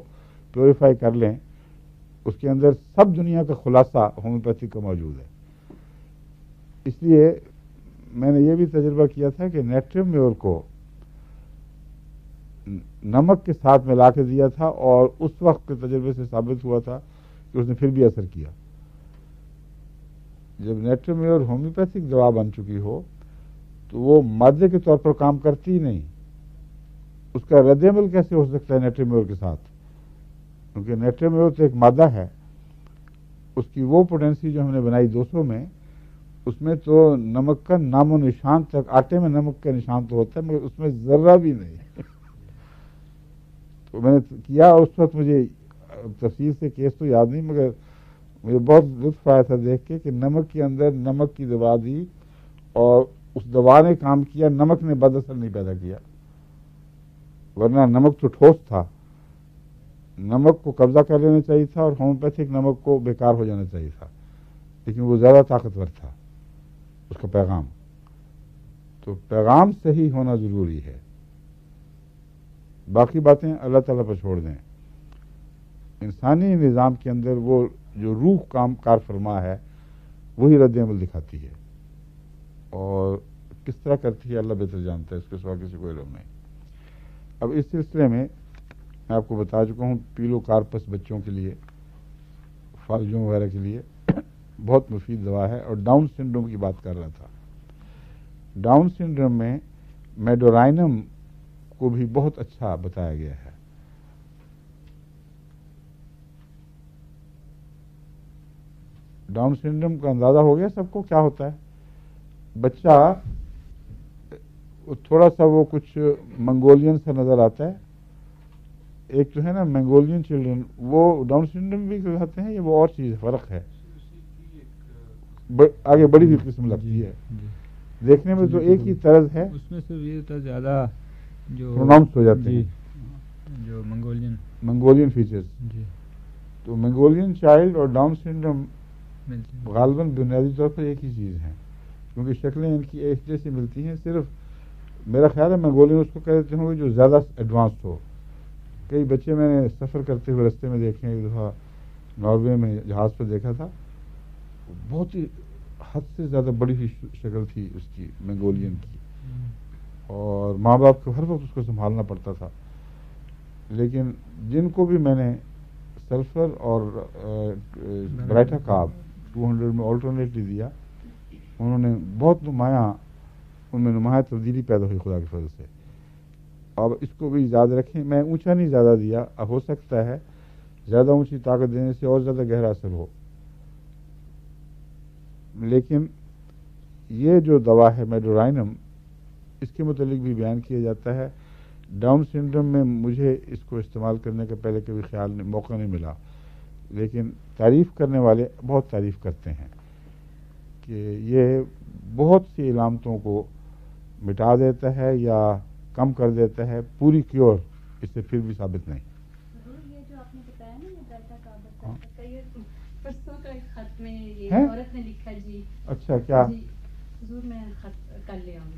پیوریفائی کر لیں، اس کے اندر سب دنیا کا خلاصہ ہومیوپیتھک کا موجود ہے. اس لیے میں نے یہ بھی تجربہ کیا تھا کہ نیٹریم میور کو نمک کے ساتھ ملا کے دیا تھا، اور اس وقت کے تجربے سے ثابت ہوا تھا کہ اس نے پھر بھی اثر کیا. جب نیٹریم میور ہومیوپیتھک دوا بن چکی ہو تو وہ مادے کے طور پر کام کرتی ہی نہیں. اس کا رد عمل کیسے ہو سکتا ہے نیٹریم میور کے ساتھ؟ کیونکہ نیٹریم میور تو ایک مادہ ہے. اس کی وہ پوٹینسی جو ہم نے بنائی 200 میں، اس میں تو نمک کا نام و نشان تک، آٹے میں نمک کا نشان تو ہوتا ہے مگر اس میں ذرہ بھی نہیں. تو میں نے کیا، اور اس وقت مجھے تفصیل سے کیس تو یاد نہیں، مگر مجھے بہت لطف آیا تھا دیکھ کے کہ نمک کے اندر نمک کی دوا دی، اور اس دوا نے کام کیا، نمک نے بد اثر نہیں پیدا کیا. ورنہ نمک تو ٹھوس تھا، نمک کو قبضہ کر لینا چاہیے تھا، اور ہومیوپیتھک نمک کو بیکار ہو جانا چاہیے تھا، لیکن وہ زیادہ طاقتور تھا اس کا پیغام. تو پیغام صحیح ہونا ضروری ہے، باقی باتیں اللہ تعالیٰ پر چھوڑ دیں. انسانی نظام کے اندر وہ جو روح کام کار فرما ہے وہی رد عمل دکھاتی ہے، اور کس طرح کرتی ہے اللہ بہتر جانتا ہے، اس کے سوا کسی کو علم نہیں. اب اس سلسلے میں آپ کو بتا چکا ہوں پیلو کارپس بچوں کے لیے، فالجوں وغیرہ کے لیے بہت مفید دوا ہے. اور ڈاؤن سنڈروم کی بات کر رہا تھا. ڈاؤن سنڈروم میں میڈورائنم کو بھی بہت اچھا بتایا گیا ہے. ڈاؤن سنڈروم کا اندازہ ہو گیا سب کو کیا ہوتا ہے؟ بچہ تھوڑا سا وہ کچھ منگولین سا نظر آتا ہے. ایک جو ہے نا منگولین چلڈرن، وہ ڈاؤن سنڈروم بھی کہتے ہیں، یہ وہ اور چیز فرق ہے. آگے بڑی بھی قسم لگتی ہے، دیکھنے میں تو ایک ہی طرز ہے، اس میں سے یہ تو زیادہ جو پروناؤنس ہو جاتے ہیں جو منگولین فیچرز. تو منگولین چائلڈ اور ڈاؤن سنڈروم غالباً بنیادی طور پر ایک ہی چیز ہیں، کیونکہ شکلیں ان کی ایک جیسی ملتی ہیں. صرف میرا خیال ہے منگولین اس کو کہہ دیتے ہوں جو زیادہ ایڈوانس ہو. کئی بچے میں نے سفر کرتے ہوئے رستے میں دیکھے ہیں. ایک دفعہ ناروے میں جہاز پر دیکھا تھا، بہت ہی حد سے زیادہ بڑی ہی شکل تھی اس کی منگولین کی، اور ماں باپ کو ہر وقت اس کو سنبھالنا پڑتا تھا. لیکن جن کو بھی میں نے سلفر اور برائٹا کارب 200 میں آلٹرنیٹلی دیا، انہوں نے بہت نمایاں ان میں نمایاں تبدیلی پیدا ہوئی خدا کے فضل سے. اور اس کو بھی یاد رکھیں، میں اونچا نہیں زیادہ دیا، اب ہو سکتا ہے زیادہ اونچی طاقت دینے سے اور زیادہ گہرا اثر ہو. لیکن یہ جو دوا ہے میڈورائنم، اس کے متعلق بھی بیان کیا جاتا ہے. ڈاؤن سنڈروم میں مجھے اس کو استعمال کرنے کا پہلے کبھی موقع نہیں ملا، لیکن تعریف کرنے والے بہت تعریف کرتے ہیں کہ یہ بہت سی علامتوں کو مٹا دیتا ہے یا کم کر دیتا ہے. پوری کیور اس سے پھر بھی ثابت نہیں. یہ جو آپ نے بتایا نا یہ ڈیلٹا کا یہ پرسوں کا ایک خط میں یہ ہے؟ عورت نے لکھا جی. اچھا کیا؟ جی حضور میں خط کر لے آؤں گی.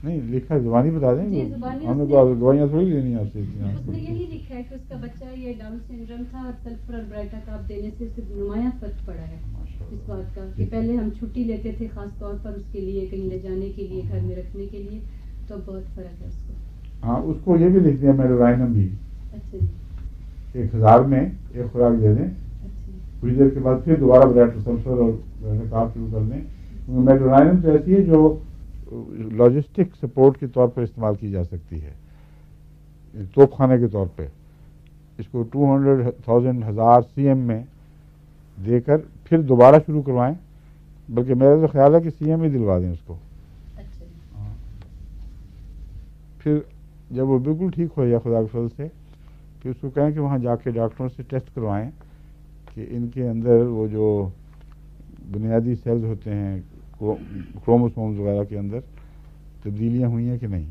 نہیں لکھا زبانی بتا دیں جی گے، زبانی ہم نے اس تو نے- گوائیاں تھوڑی لینی ہے آپ سے. اس نے یہی لکھا ہے کہ اس کا بچہ یہ ڈاؤن سنڈروم تھا اور سلفر اور برائٹا کاپ دینے سے اسے نمایاں فرق پڑا ہے اس بات کا کہ پہلے ہم چھٹی لیتے تھے خاص طور پر اس کے لیے کہیں لے جانے کے لیے گھر میں رکھنے کے لیے، تو بہت فرق ہے اس کو. ہاں اس کو یہ بھی لکھ دیا میڈورائنم بھی. اچھا جی 1000 میں ایک خوراک دے دیں، اچھا کچھ دیر کے بعد پھر دوبارہ برائٹ سلفر اور کاپ شروع کر دیں. میڈورائنم تو ایسی ہے جو لاجسٹک سپورٹ کے طور پر استعمال کی جا سکتی ہے، توپ خانے کے طور پہ. اس کو 200,000 CM میں دے کر پھر دوبارہ شروع کروائیں، بلکہ میرا تو خیال ہے کہ CM ہی دلوا دیں اس کو. اچھا جی. پھر جب وہ بالکل ٹھیک ہو جائے خدا کے فضل سے، پھر اس کو کہیں کہ وہاں جا کے ڈاکٹروں سے ٹیسٹ کروائیں کہ ان کے اندر وہ جو بنیادی سیلز ہوتے ہیں کروموسومز وغیرہ کے اندر تبدیلیاں ہوئی ہیں کہ نہیں.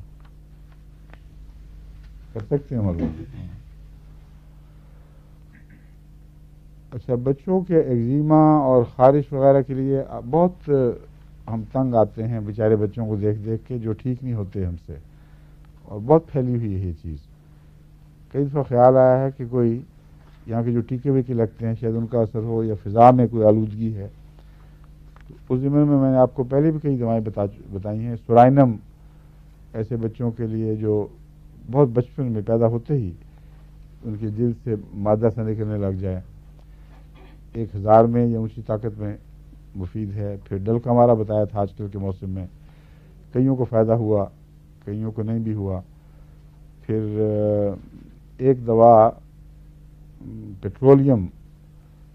کر سکتے ہیں مطلب. اچھا بچوں کے ایگزیما اور خارش وغیرہ کے لیے بہت ہم تنگ آتے ہیں بیچارے بچوں کو دیکھ دیکھ کے جو ٹھیک نہیں ہوتے ہم سے، اور بہت پھیلی ہوئی ہے یہ چیز. کئی دفعہ خیال آیا ہے کہ کوئی یہاں کے جو ٹیکے ویکے لگتے ہیں شاید ان کا اثر ہو یا فضا میں کوئی آلودگی ہے. اس ضمن میں نے آپ کو پہلے بھی کئی دوائیں بتائی ہیں. سورائنم ایسے بچوں کے لیے جو بہت بچپن میں پیدا ہوتے ہی ان کی جلد سے مادہ سے نکلنے لگ جائے، 1000 میں یا اونچی طاقت میں مفید ہے. پھر ڈل کا ہمارا بتایا تھا آج کل کے موسم میں، کئیوں کو فائدہ ہوا کئیوں کو نہیں بھی ہوا. پھر ایک دوا پیٹرولیم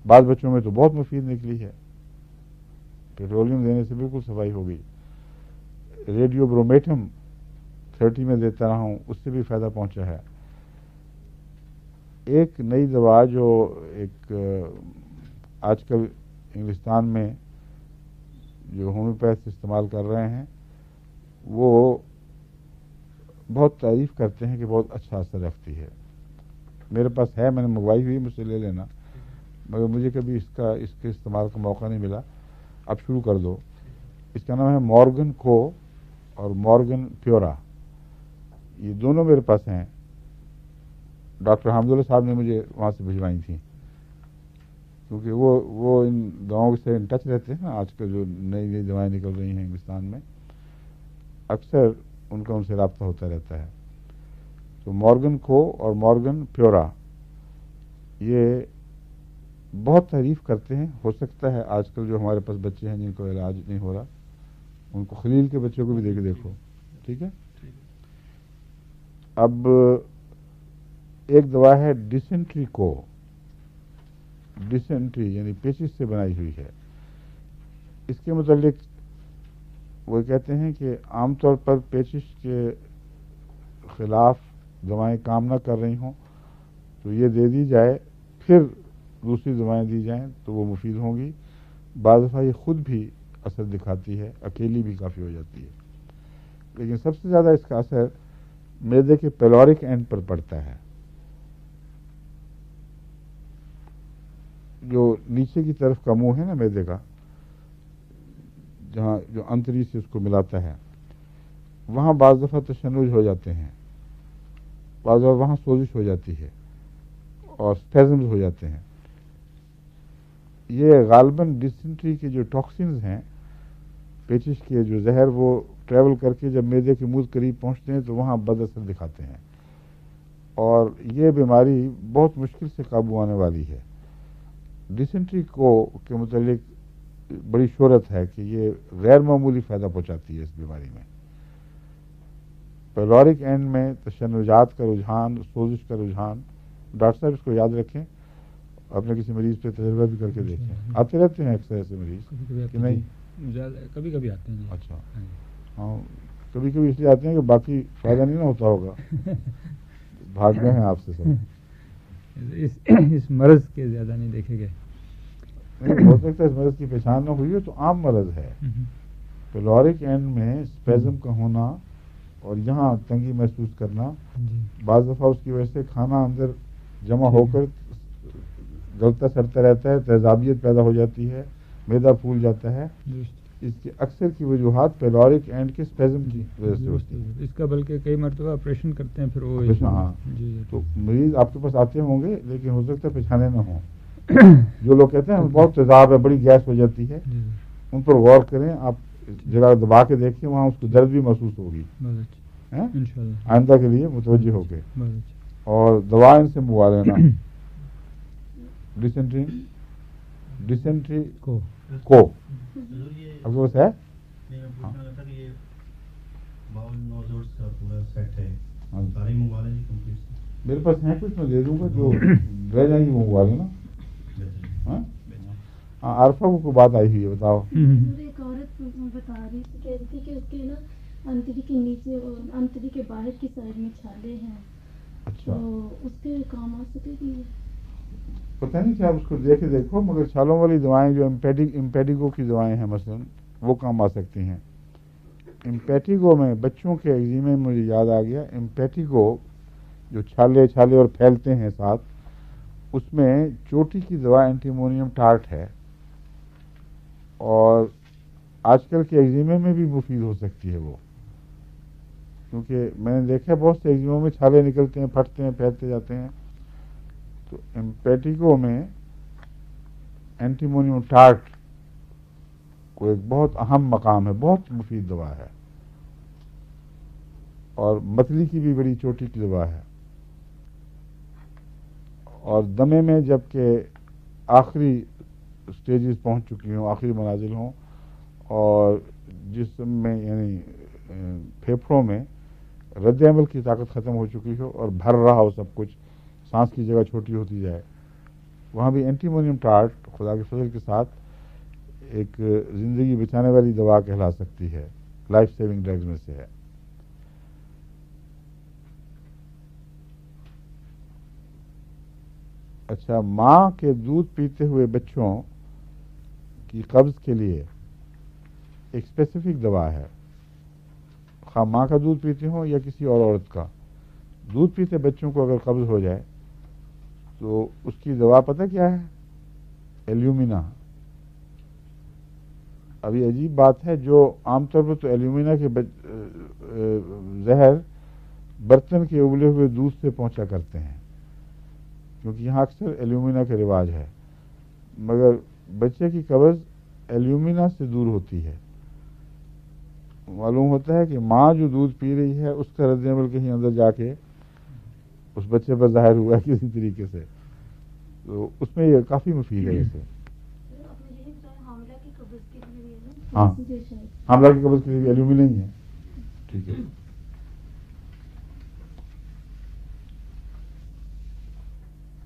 بعض بچوں میں تو بہت مفید نکلی ہے، پیٹرولیم دینے سے بالکل صفائی ہو گئی. ریڈیو برومیٹم 30 میں دیتا رہا ہوں، اس سے بھی فائدہ پہنچا ہے. ایک نئی دوا جو ایک آج کل انگلستان میں جو ہومیوپیتھ استعمال کر رہے ہیں وہ بہت تعریف کرتے ہیں کہ بہت اچھا اثر رکھتی ہے. میرے پاس ہے، میں نے منگوائی ہوئی، مجھ سے لے لینا، مگر مجھے کبھی اس کے استعمال کا موقع نہیں ملا. اب شروع کر دو. اس کا نام ہے مورگن کو اور مورگن پیورا. یہ دونوں میرے پاس ہیں. ڈاکٹر حامد اللہ صاحب نے مجھے وہاں سے بھجوائی تھیں، کیونکہ وہ ان دواؤں سے ان ٹچ رہتے ہیں نا. آج کل جو نئی نئی دوائیں نکل رہی ہیں ہندوستان میں، اکثر ان کا ان سے رابطہ ہوتا رہتا ہے. تو مورگن کو اور مورگن پیورا یہ بہت تعریف کرتے ہیں. ہو سکتا ہے آج کل جو ہمارے پاس بچے ہیں جن کو علاج نہیں ہو رہا، ان کو خلیل کے بچوں کو بھی دے کے دیکھو. ٹھیک ہے. اب ایک دوا ہے ڈسینٹری کو، ڈسینٹری یعنی پیچس سے بنائی ہوئی ہے. اس کے متعلق وہ کہتے ہیں کہ عام طور پر پیچس کے خلاف دوائیں کام نہ کر رہی ہوں تو یہ دے دی جائے، پھر دوسری دوائیں دی جائیں تو وہ مفید ہوں گی. بعض دفعہ یہ خود بھی اثر دکھاتی ہے، اکیلی بھی کافی ہو جاتی ہے. لیکن سب سے زیادہ اس کا اثر معدے کے پیلورک اینڈ پر پڑتا ہے، جو نیچے کی طرف کا منہ ہے نا معدے کا، جہاں جو انتری سے اس کو ملاتا ہے، وہاں بعض دفعہ تشنج ہو جاتے ہیں، بعض دفعہ وہاں سوزش ہو جاتی ہے اور اسپیزمز ہو جاتے ہیں. یہ غالباً ڈسینٹری کے جو ٹاکسنز ہیں، پیچش کے جو زہر، وہ ٹریول کر کے جب معدے کے منہ قریب پہنچتے ہیں تو وہاں بد اثر دکھاتے ہیں، اور یہ بیماری بہت مشکل سے قابو آنے والی ہے. ڈسینٹری کو کے متعلق بڑی شہرت ہے کہ یہ غیر معمولی فائدہ پہنچاتی ہے اس بیماری میں. پیلورک اینڈ میں تشنجات کا رجحان، سوزش کا رجحان، ڈاکٹر صاحب اس کو یاد رکھیں، اپنے کسی مریض پہ تجربہ بھی کر کے دیکھیں. آتے رہتے ہیں اکثر ایسے مریض کہ نہیں؟ کبھی کبھی آتے ہیں. اچھا ہاں، کبھی کبھی اس لیے آتے ہیں کہ باقی فائدہ نہیں نہ ہوتا ہوگا، بھاگ گئے ہیں آپ سے سب. اس مرض کے زیادہ نہیں دیکھے گئے. ہو سکتا ہے اس مرض کی پہچان نہ ہوئی ہو، تو عام مرض ہے. پیلورک اینڈ میں اسپیزم کا ہونا اور یہاں تنگی محسوس کرنا، بعض دفعہ اس کی وجہ سے کھانا اندر جمع ہو کر گلتا سڑتا رہتا ہے، تیزابیت پیدا ہو جاتی ہے، معدہ پھول جاتا ہے. اس کی اکثر کی وجوہات پیلورک اینڈ کے اسپیزم کی وجہ سے ہوتی ہے. اس کا بلکہ کئی مرتبہ آپریشن کرتے ہیں پھر وہ. ہاں، تو مریض آپ کے پاس آتے ہوں گے لیکن ہو سکتا ہے پہچانے نہ ہوں. جو لوگ کہتے ہیں بہت تیزاب ہے، بڑی گیس ہو جاتی ہے، ان پر غور کریں. آپ جگہ دبا کے دیکھیں، وہاں اس کو درد بھی محسوس ہوگی. آئندہ کے لیے متوجہ ہو کے. اور دوا ان سے منگوا لینا. ڈسینٹری کو آپ کے پاس ہے؟ میرے پاس ہیں کچھ، میں دے دوں گا، جو رہ جائیں گی منگوا لینا. ہاں عارفہ کو بات آئی ہوئی ہے، بتاؤ. ایک عورت بتا رہی تھی، کہہ رہی تھی کہ اس کے نا انتڑی کے نیچے اور انتڑی کے باہر کی سائڈ میں چھالے ہیں. اچھا، تو اس کے کام آ سکے گی؟ پتہ نہیں کیا، اس کو دیکھو، مگر چھالوں والی دوائیں جو امپیڈیگو کی دوائیں ہیں مثلا، وہ کام آ سکتی ہیں. امپیٹیگو میں بچوں کے ایگزیمے میں مجھے یاد آ گیا، امپیٹیگو جو چھالے اور پھیلتے ہیں ساتھ، اس میں چوٹی کی دوا اینٹیمونیم ٹارٹ ہے، اور آج کل کے ایگزیمے میں بھی مفید ہو سکتی ہے وہ. کیونکہ میں نے دیکھا بہت سے ایگزیموں میں چھالے نکلتے ہیں، پھٹتے ہیں، پھیلتے جاتے ہیں. تو امپیٹیگو میں اینٹیمونیم ٹارٹ کو ایک بہت اہم مقام ہے، بہت مفید دوا ہے. اور متلی کی بھی بڑی چوٹی کی دوا ہے. اور دمے میں جب کہ آخری سٹیجز پہنچ چکی ہوں، آخری منازل ہوں، اور جسم میں یعنی پھیپھڑوں میں رد عمل کی طاقت ختم ہو چکی ہو اور بھر رہا ہو سب کچھ، سانس کی جگہ چھوٹی ہوتی جائے، وہاں بھی اینٹیمونیم ٹارٹ خدا کے فضل کے ساتھ ایک زندگی بچانے والی دوا کہلا سکتی ہے، لائف سیونگ ڈرگز میں سے ہے. اچھا، ماں کے دودھ پیتے ہوئے بچوں کی قبض کے لیے ایک اسپیسیفک دوا ہے. خواہ ماں کا دودھ پیتے ہوں یا کسی اور عورت کا، دودھ پیتے بچوں کو اگر قبض ہو جائے تو اس کی دوا پتہ کیا ہے؟ ایلیومینا. ابھی عجیب بات ہے، جو عام طور پر تو ایلیومینا کے زہر برتن کے ابلے ہوئے دودھ سے پہنچا کرتے ہیں، کیونکہ یہاں اکثر ایلیومینا کا رواج ہے، مگر بچے کی قبض ایلیومینا سے دور ہوتی ہے. معلوم ہوتا ہے کہ ماں جو دودھ پی رہی ہے اس کا رد عمل کہیں اندر جا کے اس بچے پر ظاہر ہوا ہے کسی طریقے سے، تو اس میں یہ کافی مفید ہے. اسے ہاں، حاملہ کی قبض کے لیے ایلیومینا ہی ہے. ٹھیک ہے.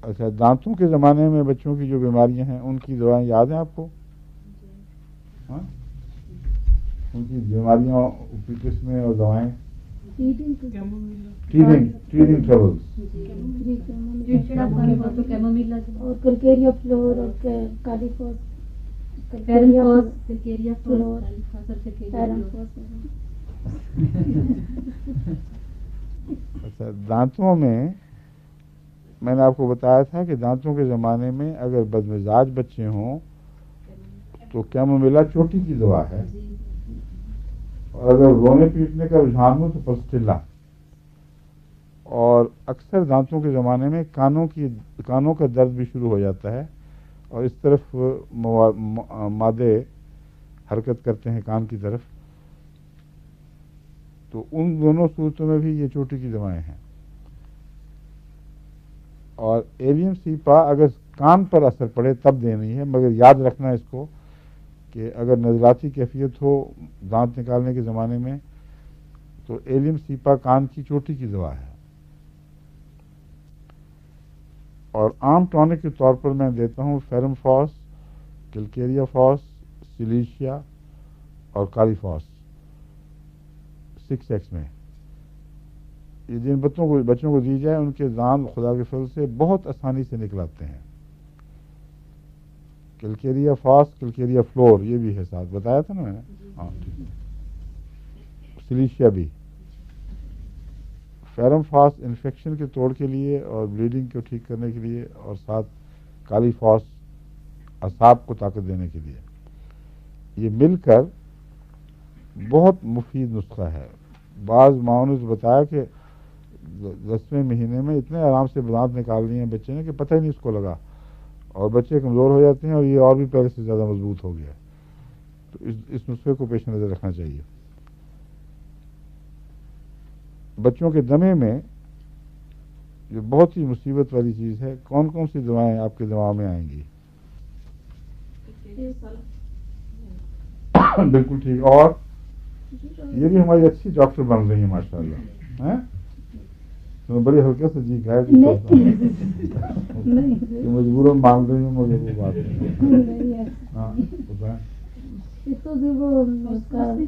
اچھا، دانتوں کے زمانے میں بچوں کی جو بیماریاں ہیں ان کی دوائیں یاد ہیں آپ کو؟ ہاں، ان کی بیماریاں کس میں اور دوائیں؟ ٹیرنگ ٹربلز، اور کلکیریا فلور اور کالی فوس. اچھا، دانتوں میں نے آپ کو بتایا تھا کہ دانتوں کے زمانے میں اگر بدمزاج بچے ہوں تو کیمومیلا چوٹی کی دوا ہے، اور اگر رونے پیٹنے کا رجحان ہو تو پسٹیلا. اور اکثر دانتوں کے زمانے میں کانوں کا درد بھی شروع ہو جاتا ہے، اور اس طرف مادے حرکت کرتے ہیں کان کی طرف، تو ان دونوں صورتوں میں بھی یہ چوٹی کی دوائیں ہیں. اور ایلیم سیپا اگر کان پر اثر پڑے تب دینی ہے، مگر یاد رکھنا اس کو کہ اگر نزلاتی کیفیت ہو دانت نکالنے کے زمانے میں تو ایلیم سیپا کان کی چوٹی کی دوا ہے، اور عام ٹونک کے طور پر میں دیتا ہوں فیرم فاس، کیلکیریا فاس، سلیشیا اور کالی فاس 6x میں. یہ جن بچوں کو دی جائے ان کے دانت خدا کے فضل سے بہت آسانی سے نکل آتے ہیں. کیلکیریا فاس، کیلکیریا فلور یہ بھی ہے ساتھ بتایا تھا نا میں نے. ہاں ٹھیک ہے. سلیشیا بھی. فیرم فاس انفیکشن کے توڑ کے لیے اور بلیڈنگ کو ٹھیک کرنے کے لیے، اور ساتھ کالی فاس اعصاب کو طاقت دینے کے لیے. یہ مل کر بہت مفید نسخہ ہے. بعض ماؤں نے بتایا کہ 10ویں مہینے میں اتنے آرام سے دانت نکال لیے ہیں بچے نے کہ پتہ ہی نہیں اس کو لگا، اور بچے کمزور ہو جاتے ہیں اور یہ اور بھی پہلے سے زیادہ مضبوط ہو گیا. تو اس نسخے کو پیش نظر رکھنا چاہیے. بچوں کے دمے میں جو بہت ہی مصیبت والی چیز ہے، کون کون سی دوائیں آپ کے دماغ میں آئیں گی؟ بالکل ٹھیک. اور یہ بھی ہماری اچھی ڈاکٹر بن رہی ہیں ماشاء اللہ. تو بڑی ہلکے سے جی گائے مجبوراً مانگ رہی ہوں مگر وہ بات نہیں. ہاں بتائیں. تو جو وہ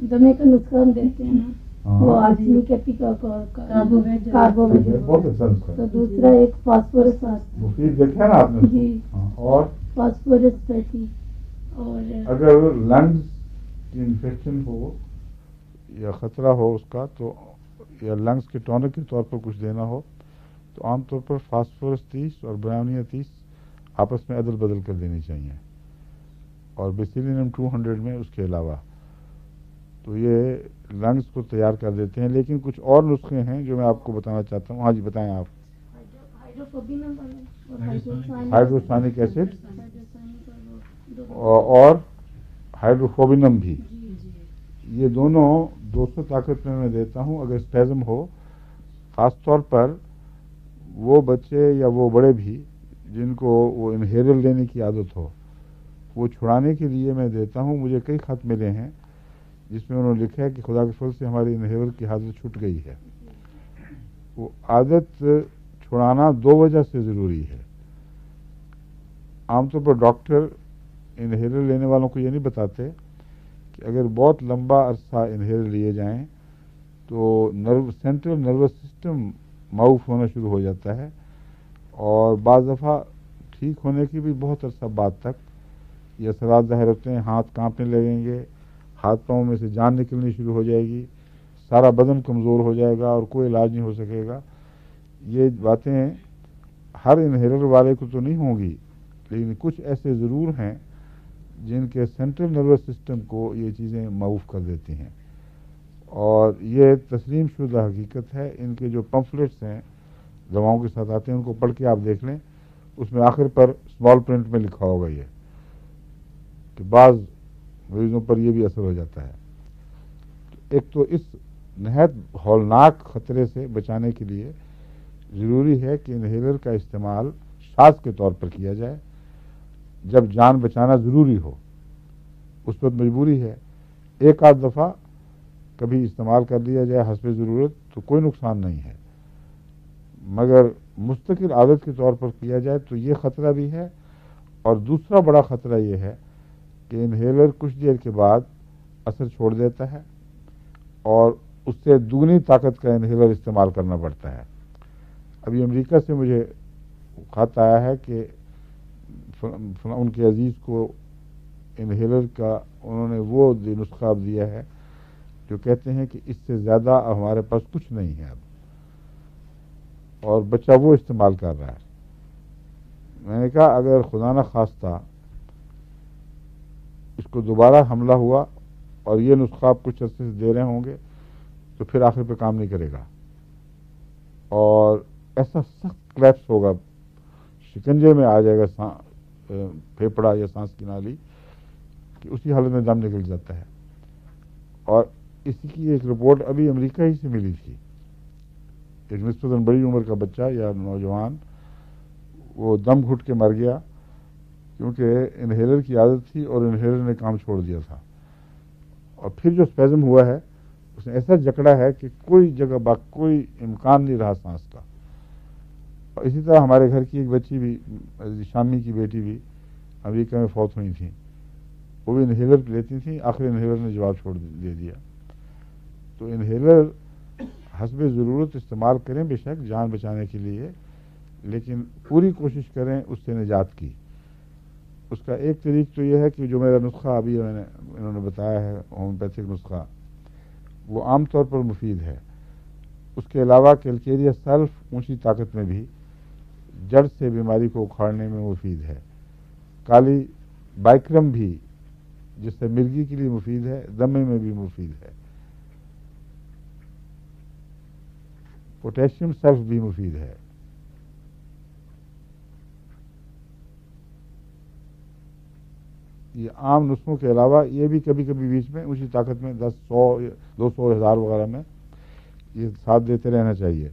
دمے کا نسخہ ہم دیتے ہیں وہ آرسینک کا کاربوہائیڈریٹ بہت اچھا نسخہ. تو دوسرا ایک فاسفورس مفید دیکھا نا آپ نے. جی. اور فاسفورس فیٹی. اور اگر لنگز کی انفیکشن ہو یا خطرہ ہو اس کا تو، یا لنگز کے ٹونک کے طور پر کچھ دینا ہو تو عام طور پر فاسفورس 30 اور برائونیا 30 آپس میں عدل بدل کر دینی چاہیے، اور بیسیلینیم 200 میں اس کے علاوہ. تو یہ لنگز کو تیار کر دیتے ہیں. لیکن کچھ اور نسخے ہیں جو میں آپ کو بتانا چاہتا ہوں. ہاں جی بتائیں آپ. ہائیڈروسانک ایسڈ اور ہائیڈروفوبینم بھی. یہ دونوں 200 طاقت میں دیتا ہوں اگر اسپیزم ہو. خاص طور پر وہ بچے یا وہ بڑے بھی جن کو وہ انہیلر لینے کی عادت ہو، وہ چھڑانے کے لیے میں دیتا ہوں. مجھے کئی خط ملے ہیں جس میں انہوں نے لکھا ہے کہ خدا کے فضل سے ہماری انہیلر کی عادت چھوٹ گئی ہے. وہ عادت چھڑانا 2 وجہ سے ضروری ہے. عام طور پر ڈاکٹر انہیلر لینے والوں کو یہ نہیں بتاتے کہ اگر بہت لمبا عرصہ انہیلر لیے جائیں تو سینٹرل نروس سسٹم معاف ہونا شروع ہو جاتا ہے، اور بعض دفعہ ٹھیک ہونے کی بھی بہت عرصہ بعد تک یہ اثرات ظاہر ہوتے ہیں. ہاتھ کانپنے لگیں گے، ہاتھ پاؤں میں سے جان نکلنی شروع ہو جائے گی، سارا بدن کمزور ہو جائے گا اور کوئی علاج نہیں ہو سکے گا. یہ باتیں ہر انہیلر والے کو تو نہیں ہوں گی، لیکن کچھ ایسے ضرور ہیں جن کے سینٹرل نروس سسٹم کو یہ چیزیں معاف کر دیتی ہیں. اور یہ تسلیم شدہ حقیقت ہے. ان کے جو پمفلٹس ہیں دواؤں کے ساتھ آتے ہیں ان کو پڑھ کے آپ دیکھ لیں. اس میں آخر پر اسمال پرنٹ میں لکھا ہوگا یہ کہ بعض مریضوں پر یہ بھی اثر ہو جاتا ہے. ایک تو اس نہایت ہولناک خطرے سے بچانے کے لیے ضروری ہے کہ انہیلر کا استعمال شاذ کے طور پر کیا جائے. جب جان بچانا ضروری ہو اس وقت مجبوری ہے. ایک آدھ دفعہ کبھی استعمال کر لیا جائے حسب ضرورت تو کوئی نقصان نہیں ہے، مگر مستقل عادت کے طور پر کیا جائے تو یہ خطرہ بھی ہے. اور دوسرا بڑا خطرہ یہ ہے کہ انہیلر کچھ دیر کے بعد اثر چھوڑ دیتا ہے اور اس سے دگنی طاقت کا انہیلر استعمال کرنا پڑتا ہے. ابھی امریکہ سے مجھے خط آیا ہے کہ ان کے عزیز کو انہیلر کا انہوں نے وہ نسخہ دیا ہے جو کہتے ہیں کہ اس سے زیادہ ہمارے پاس کچھ نہیں ہے اب، اور بچہ وہ استعمال کر رہا ہے. میں نے کہا اگر خدا نہ خواستہ اس کو دوبارہ حملہ ہوا اور یہ نسخہ آپ کچھ عرصے سے دے رہے ہوں گے تو پھر آخر پہ کام نہیں کرے گا، اور ایسا سخت کلیپس ہوگا، شکنجے میں آ جائے گا پھیپڑا یا سانس کی نالی کہ اسی حالت میں دم نکل جاتا ہے. اور اسی کی ایک رپورٹ ابھی امریکہ ہی سے ملی تھی. ایک نسبتاً بڑی عمر کا بچہ یا نوجوان وہ دم گھٹ کے مر گیا کیونکہ انہیلر کی عادت تھی اور انہیلر نے کام چھوڑ دیا تھا. اور پھر جو اسپیزم ہوا ہے اس نے ایسا جکڑا ہے کہ کوئی جگہ کوئی امکان نہیں رہا سانس کا. اور اسی طرح ہمارے گھر کی ایک بچی بھی, شامی کی بیٹی بھی امریکہ میں فوت ہوئی تھیں, وہ بھی انہیلر لیتی تھیں, آخری انہیلر نے جواب چھوڑ دے دیا. تو انہیلر حسب ضرورت استعمال کریں بے شک جان بچانے کے لیے, لیکن پوری کوشش کریں اس سے نجات کی. اس کا ایک طریق تو یہ ہے کہ جو میرا نسخہ ابھی انہوں نے بتایا ہے, ہومیوپیتھک نسخہ, وہ عام طور پر مفید ہے. اس کے علاوہ کیلکیریا سلف اونچی طاقت میں بھی جڑ سے بیماری کو اکھاڑنے میں مفید ہے. کالی بائکرم بھی جس سے مرگی کے لیے مفید ہے, دمے میں بھی مفید ہے. پوٹیشیم سلف بھی مفید ہے. یہ عام نسخوں کے علاوہ یہ بھی کبھی کبھی بیچ میں اونچی طاقت میں 10 100 200 1000 وغیرہ میں یہ ساتھ دیتے رہنا چاہیے.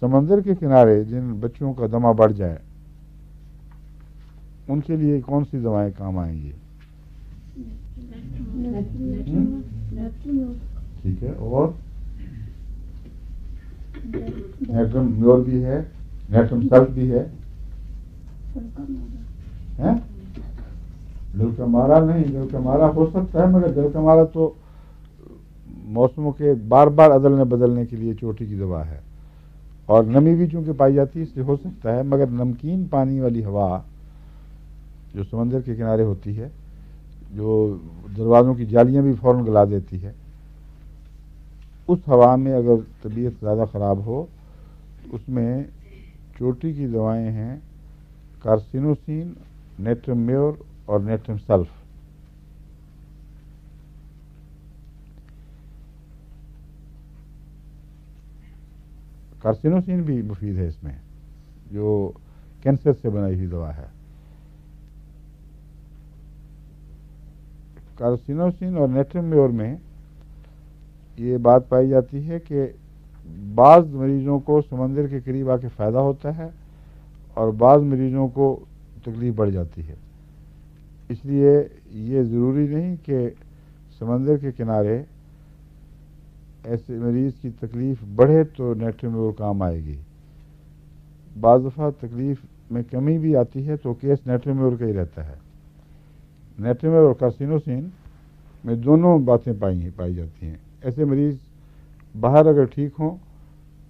سمندر کے کنارے جن بچوں کا دمہ بڑھ جائے ان کے لیے کون سی دوائیں کام آئیں گی؟ ٹھیک ہے. اور نیٹرم میور بھی ہے, نیٹرم سلف بھی ہے. دل کا مارا نہیں, دل کا مارا ہو سکتا ہے, مگر دل کا مارا تو موسموں کے بار بار عدلنے بدلنے کے لیے چوٹی کی دوا ہے, اور نمی بھی چونکہ پائی جاتی ہے اس لیے ہو سکتا ہے. مگر نمکین پانی والی ہوا جو سمندر کے کنارے ہوتی ہے, جو دروازوں کی جالیاں بھی فوراً گلا دیتی ہے, اس ہوا میں اگر طبیعت زیادہ خراب ہو, اس میں چوٹی کی دوائیں ہیں کارسینوسین, نیٹرم میور اور نیٹرم سلف. کارسینوسین بھی مفید ہے اس میں, جو کینسر سے بنائی ہوئی دوا ہے. کارسینوسین اور نیٹرم میور میں یہ بات پائی جاتی ہے کہ بعض مریضوں کو سمندر کے قریب آ کے فائدہ ہوتا ہے اور بعض مریضوں کو تکلیف بڑھ جاتی ہے. اس لیے یہ ضروری نہیں کہ سمندر کے کنارے ایسے مریض کی تکلیف بڑھے تو نیٹرم میور کام آئے گی. بعض دفعہ تکلیف میں کمی بھی آتی ہے تو کیس نیٹرم میور کا ہی رہتا ہے. نیٹرم میور اور کارسینوسین میں دونوں باتیں پائی جاتی ہیں. ایسے مریض باہر اگر ٹھیک ہوں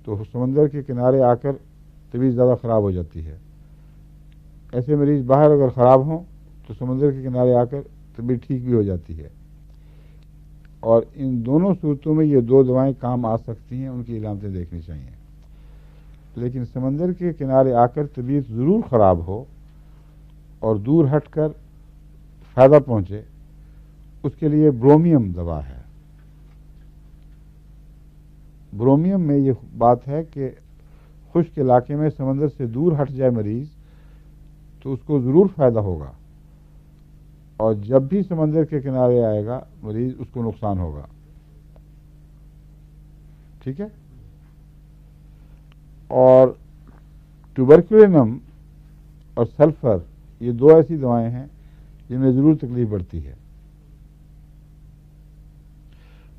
تو سمندر کے کنارے آ کر طبیعت زیادہ خراب ہو جاتی ہے. ایسے مریض باہر اگر خراب ہوں تو سمندر کے کنارے آ کر طبیعت ٹھیک بھی ہو جاتی ہے. اور ان دونوں صورتوں میں یہ دو دوائیں کام آ سکتی ہیں, ان کی علامتیں دیکھنی چاہیے. لیکن سمندر کے کنارے آ کر طبیعت ضرور خراب ہو اور دور ہٹ کر فائدہ پہنچے, اس کے لیے برومیم دوا ہے. برومیم میں یہ بات ہے کہ خشک علاقے میں سمندر سے دور ہٹ جائے مریض تو اس کو ضرور فائدہ ہوگا, اور جب بھی سمندر کے کنارے آئے گا مریض اس کو نقصان ہوگا. ٹھیک ہے. اور ٹیوبرکلینم اور سلفر یہ دو ایسی دوائیں ہیں جن میں ضرور تکلیف بڑھتی ہے.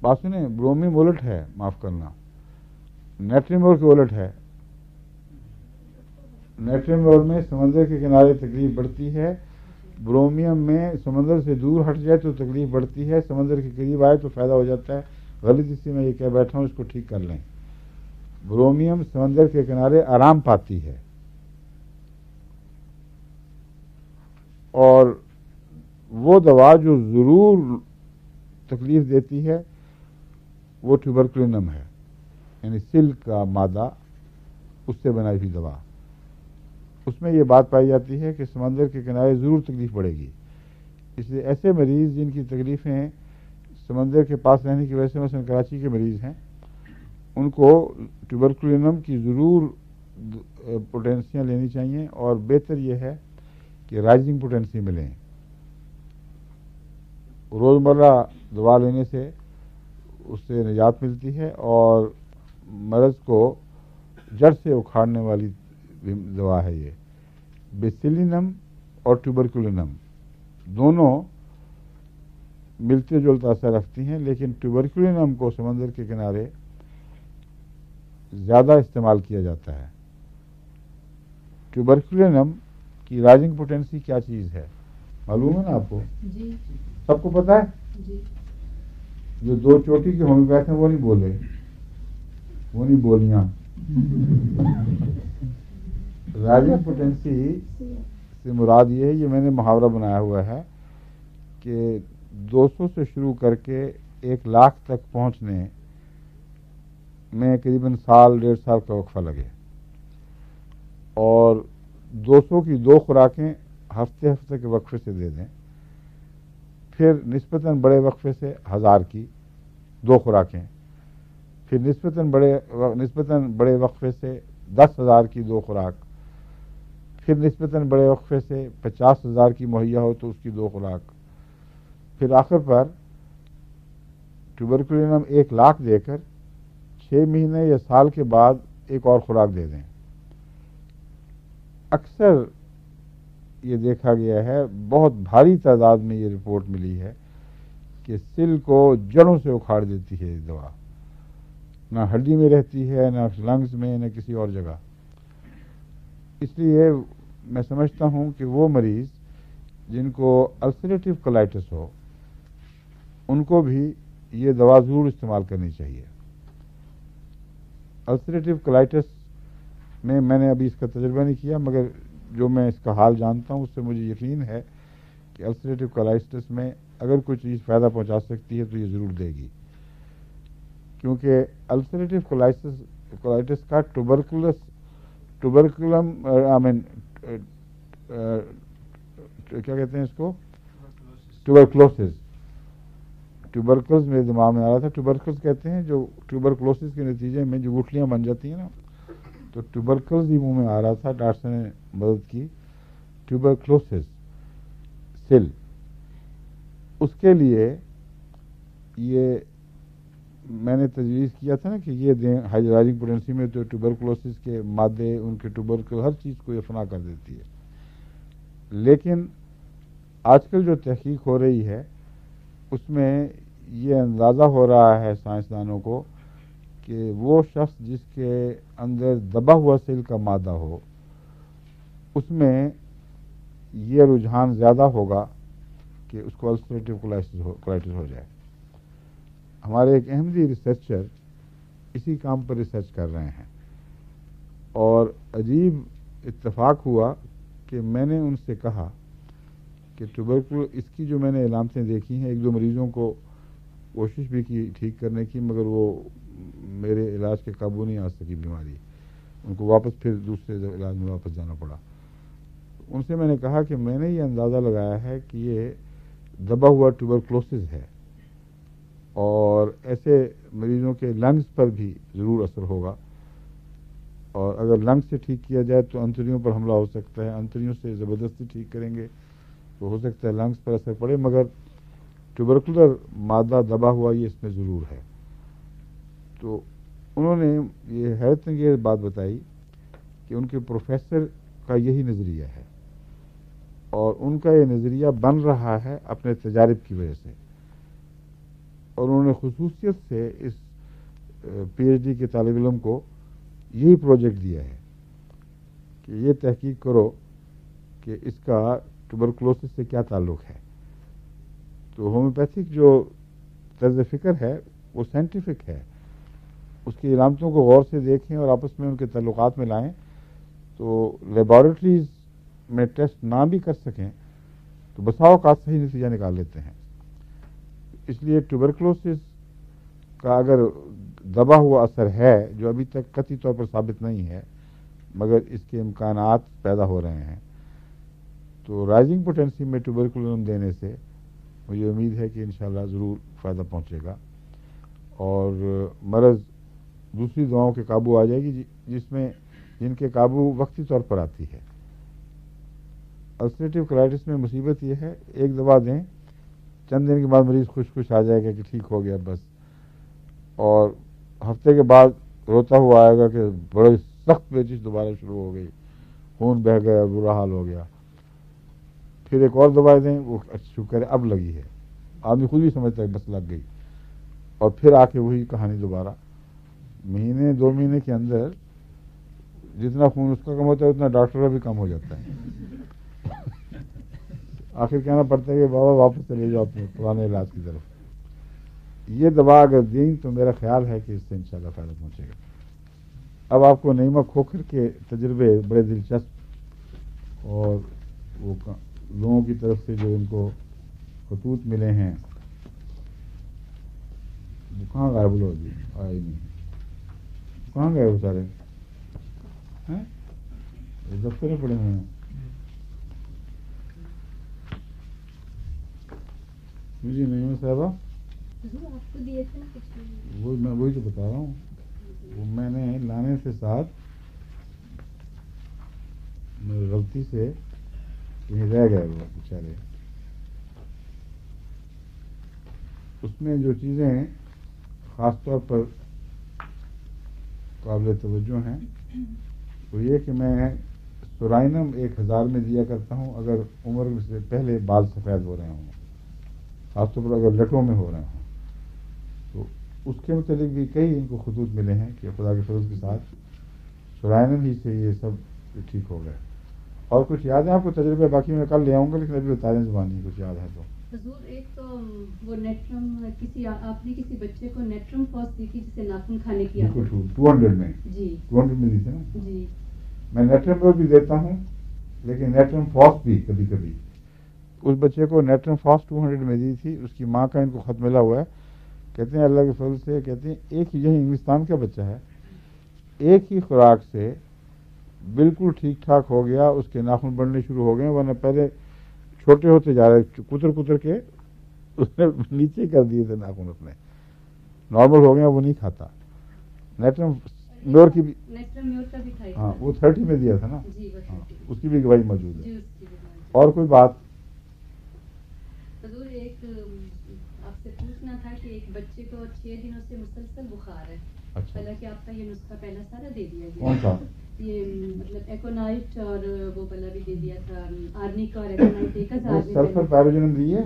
بات سنیں, برومیم الٹ ہے, معاف کرنا, نیٹرم میور کے الٹ ہے. نیٹرم میور میں سمندر کے کنارے تکلیف بڑھتی ہے, برومیم میں سمندر سے دور ہٹ جائے تو تکلیف بڑھتی ہے, سمندر کے قریب آئے تو فائدہ ہو جاتا ہے. غلطی سے میں یہ کہہ بیٹھا ہوں, اس کو ٹھیک کر لیں. برومیم سمندر کے کنارے آرام پاتی ہے, اور وہ دوا جو ضرور تکلیف دیتی ہے وہ ٹیوبرکلینم ہے, یعنی سلک کا مادہ, اس سے بنائی ہوئی دوا. اس میں یہ بات پائی جاتی ہے کہ سمندر کے کنارے ضرور تکلیف پڑے گی. اس لیے ایسے مریض جن کی تکلیفیں سمندر کے پاس رہنے کی وجہ سے, مثلا کراچی کے مریض ہیں, ان کو ٹیوبرکلینم کی ضرور پوٹینسیاں لینی چاہیے, اور بہتر یہ ہے کہ رائزنگ پوٹینسی ملیں. روزمرہ دوا لینے سے اس سے نجات ملتی ہے, اور مرض کو جڑ سے اکھاڑنے والی دوا ہے یہ. بیسیلینم اور ٹیوبرکلینم دونوں ملتے جلتا اثر رکھتی ہیں، لیکن ٹیوبرکلینم کو سمندر کے کنارے زیادہ استعمال کیا جاتا ہے۔ ٹیوبرکلینم کی رائزنگ پوٹینسی کیا چیز ہے معلوم ہے نا آپ کو؟ جی سب کو پتا ہے؟ جی جو 2 چوٹی کے ہومیوپیتھ ہیں وہ نہیں بولے، وہ نہیں بولیاں۔ رائزنگ پوٹینسی سے مراد یہ ہے، یہ میں نے محاورہ بنایا ہوا ہے کہ 200 سے شروع کر کے 1 لاکھ تک پہنچنے میں قریباً 1.5 سال کا وقفہ لگے، اور 200 کی 2 خوراکیں ہفتے کے وقفے سے دے دیں، پھر نسبتاً بڑے وقفے سے 1000 کی 2 خوراکیں، پھر نسبتاً بڑے وقفے سے 10,000 کی 2 خوراک، پھر نسبتاً بڑے وقفے سے 50,000 کی مہیا ہو تو اس کی 2 خوراک، پھر آخر پر ٹیوبرکلینم 1 لاکھ دے کر 6 مہینے یا سال کے بعد ایک اور خوراک دے دیں۔ اکثر یہ دیکھا گیا ہے، بہت بھاری تعداد میں یہ رپورٹ ملی ہے کہ سل کو جڑوں سے اکھاڑ دیتی ہے یہ دوا، نہ ہڈی میں رہتی ہے، نہ لنگز میں، نہ کسی اور جگہ۔ اس لیے میں سمجھتا ہوں کہ وہ مریض جن کو السریٹیو کولائٹس ہو ان کو بھی یہ دوا ضرور استعمال کرنی چاہیے۔ السریٹیو کولائٹس میں نے ابھی اس کا تجربہ نہیں کیا، مگر جو میں اس کا حال جانتا ہوں اس سے مجھے یقین ہے کہ السریٹیو کولائٹس میں اگر کوئی چیز فائدہ پہنچا سکتی ہے تو یہ ضرور دے گی، کیونکہ السریٹیو کولائٹس کا کیا کہتے ہیں اس کو، ٹیوبرکلوز میرے دماغ میں آ رہا تھا، ٹیوبرکلوز کہتے ہیں جو ٹیوبرکلوسس کے نتیجے میں جو گٹھلیاں بن جاتی ہیں نا، تو ٹیوبرکلوز ہی منہ میں آ رہا تھا، ڈاکٹر نے مدد کی۔ ٹیوبرکلوسس سل، اس کے لیے یہ میں نے تجویز کیا تھا نا کہ یہ دیں رائزنگ پوٹینسی میں، تو ٹیوبرکلوسس کے مادے ان کے ہر چیز کو یہ فنا کر دیتی ہے۔ لیکن آج کل جو تحقیق ہو رہی ہے اس میں یہ اندازہ ہو رہا ہے سائنسدانوں کو کہ وہ شخص جس کے اندر دبا ہوا سیل کا مادہ ہو اس میں یہ رجحان زیادہ ہوگا کہ اس کو السریٹیو کولائٹس ہو جائے۔ ہمارے ایک احمدی ریسرچر اسی کام پر ریسرچ کر رہے ہیں، اور عجیب اتفاق ہوا کہ میں نے ان سے کہا کہ اس کی جو میں نے علامتیں دیکھی ہیں، 1-2 مریضوں کو کوشش بھی کی ٹھیک کرنے کی، مگر وہ میرے علاج کے قابو نہیں آ سکی بیماری، ان کو واپس پھر دوسرے علاج میں واپس جانا پڑا۔ ان سے میں نے کہا کہ میں نے یہ اندازہ لگایا ہے کہ یہ دبا ہوا ٹیوبرکلوسس ہے، اور ایسے مریضوں کے لنگز پر بھی ضرور اثر ہوگا، اور اگر لنگز سے ٹھیک کیا جائے تو انتڑیوں پر حملہ ہو سکتا ہے، انتڑیوں سے زبردستی ٹھیک کریں گے تو ہو سکتا ہے لنگز پر اثر پڑے، مگر ٹیوبرکولر مادہ دبا ہوا یہ اس میں ضرور ہے۔ تو انہوں نے یہ حیرت انگیز بات بتائی کہ ان کے پروفیسر کا یہی نظریہ ہے، اور ان کا یہ نظریہ بن رہا ہے اپنے تجارب کی وجہ سے، اور انہوں نے خصوصیت سے اس پی ایچ ڈی کے طالب علم کو یہی پروجیکٹ دیا ہے کہ یہ تحقیق کرو کہ اس کا ٹیوبرکلوسس سے کیا تعلق ہے۔ تو ہومیوپیتھک جو طرز فکر ہے وہ سائنٹیفک ہے، اس کی علامتوں کو غور سے دیکھیں اور آپس میں ان کے تعلقات میں لائیں، تو لیبارٹریز میں ٹیسٹ نہ بھی کر سکیں تو بسا اوقات صحیح نتیجہ نکال لیتے ہیں۔ اس لیے ٹیوبرکلوسس کا اگر دبا ہوا اثر ہے، جو ابھی تک قطعی طور پر ثابت نہیں ہے مگر اس کے امکانات پیدا ہو رہے ہیں، تو رائزنگ پوٹینسی میں ٹیوبرکلوزم دینے سے مجھے امید ہے کہ انشاءاللہ ضرور فائدہ پہنچے گا، اور مرض دوسری دواؤں کے قابو آ جائے گی جن کے قابو وقتی طور پر آتی ہے۔ السریٹیو کولائٹس میں مصیبت یہ ہے، ایک دوا دیں، چند دن کے بعد مریض خوش آ جائے گا کہ ٹھیک ہو گیا بس، اور ہفتے کے بعد روتا ہوا آئے گا کہ بڑی سخت پیچش دوبارہ شروع ہو گئی، خون بہہ گیا، برا حال ہو گیا۔ پھر ایک اور دوا دیں، وہ شکر ہے اب لگی ہے، آدمی خود بھی سمجھتا ہے بس لگ گئی، اور پھر آ کے وہی کہانی دوبارہ. مہینے 2 مہینے کے اندر جتنا خون اس کا کم ہوتا ہے اتنا ڈاکٹر کا بھی کم ہو جاتا ہے. آخر کہنا پڑتا ہے کہ بابا واپس چلے جاؤ اپنے پرانے علاج کی طرف. یہ دوا اگر دیں تو میرا خیال ہے کہ اس سے انشاءاللہ فائدہ پہنچے گا. اب آپ کو نعیمہ کھوکھر کے تجربے بڑے دلچسپ، اور وہ لوگوں کی طرف سے جو ان کو خطوط ملے ہیں، وہ کہاں غائب ہو جی؟ آئے نہیں، کہاں گئے وہ سارے؟ دفتر میں پڑے ہوئے ہیں. جی نعیمہ صاحبہ، آپ کو دیے تھے نا کچھ؟ وہ میں وہی تو بتا رہا ہوں، وہ میں نے لانے سے ساتھ میری غلطی سے کہیں رہ گئے وہ بیچارے. اس میں جو چیزیں خاص طور پر قابل توجہ ہیں وہ یہ کہ میں سورائنم 1000 میں دیا کرتا ہوں اگر عمر سے پہلے بال سفید ہو رہے ہوں، خاص طور پر اگر لٹوں میں ہو رہے ہوں. تو اس کے متعلق بھی کئی ان کو خطوط ملے ہیں کہ خدا کے فضل کے ساتھ سورائنم ہی سے یہ سب ٹھیک ہو گئے. اور کچھ یاد ہے آپ کو تجربے؟ باقی میں کل لے آؤں گا، لیکن ابھی بتا دیں زبانی کچھ یاد ہے تو. حضور ایک تو وہ نیٹرم آپ نے کسی بچے کو نیٹرم فاس دی تھی جسے ناخن کھانے کی عادت. بالکل 200 میں، جی 200 میں دی تھی نا. جی میں نیٹرم بھی دیتا ہوں، لیکن نیٹرم فاس بھی کبھی کبھی. اس بچے کو نیٹرم فاس 200 میں دی تھی. اس کی ماں کا ان کو خط ملا ہوا ہے. کہتے ہیں اللہ کے فضل سے، کہتے ہیں ایک یہی انگلستان کا بچہ ہے، ایک ہی خوراک سے بالکل ٹھیک ٹھاک ہو گیا. اس کے ناخن بڑھنے شروع ہو گئے، ورنہ پہلے چھوٹے ہوتے جا رہے، کتر کتر کے اس نے نیچے کر دیے تھے ناخن اپنے، نارمل ہو گیا. وہ نہیں کھاتا. نیٹرم میور کی بھی، نیٹرم میور کا بھی تھا. ہاں وہ 30 میں دیا تھا نا. جی وہ ہاں 30. اس کی بھی گواہی موجود جی ہے. اس کی بھی بات. اور کوئی بات؟ حضور ایک آپ سے پوچھنا تھا کہ ایک بچے کو 6 دنوں سے مسلسل بخار ہے. اچھا حالانکہ آپ کا یہ نسخہ پہلا سارا دے دیا گیا. کون سا؟ یہ مطلب ایکونائٹ اور وہ والا بھی دے دیا تھا، آرنیکا اور ایکونائٹ 1000 میں. سلفر پیراجنم دیے؟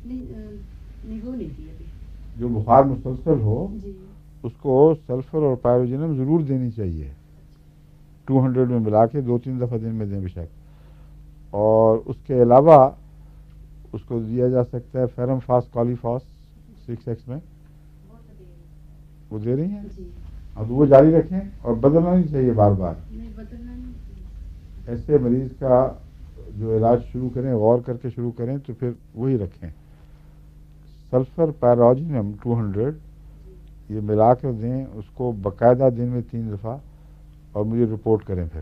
نہیں وہ نہیں دی ابھی. جو بخار مسلسل ہو جی اس کو سلفر اور پیراجنم ضرور دینی چاہیے، 200 میں ملا کے 2-3 دفعہ دن میں دیں بشک. اور اس کے علاوہ اس کو دیا جا سکتا ہے فیرم فاس کالیفاس 6x میں. وہ دے رہی ہیں؟ جی اب وہ جاری رکھیں اور بدلنا نہیں چاہیے بار بار. نہیں بدلنا نہیں. ایسے مریض کا جو علاج شروع کریں غور کر کے شروع کریں تو پھر وہی رکھیں. سلفر پیراجنم 200 یہ ملا کر دیں اس کو باقاعدہ دن میں 3 دفعہ، اور مجھے رپورٹ کریں پھر.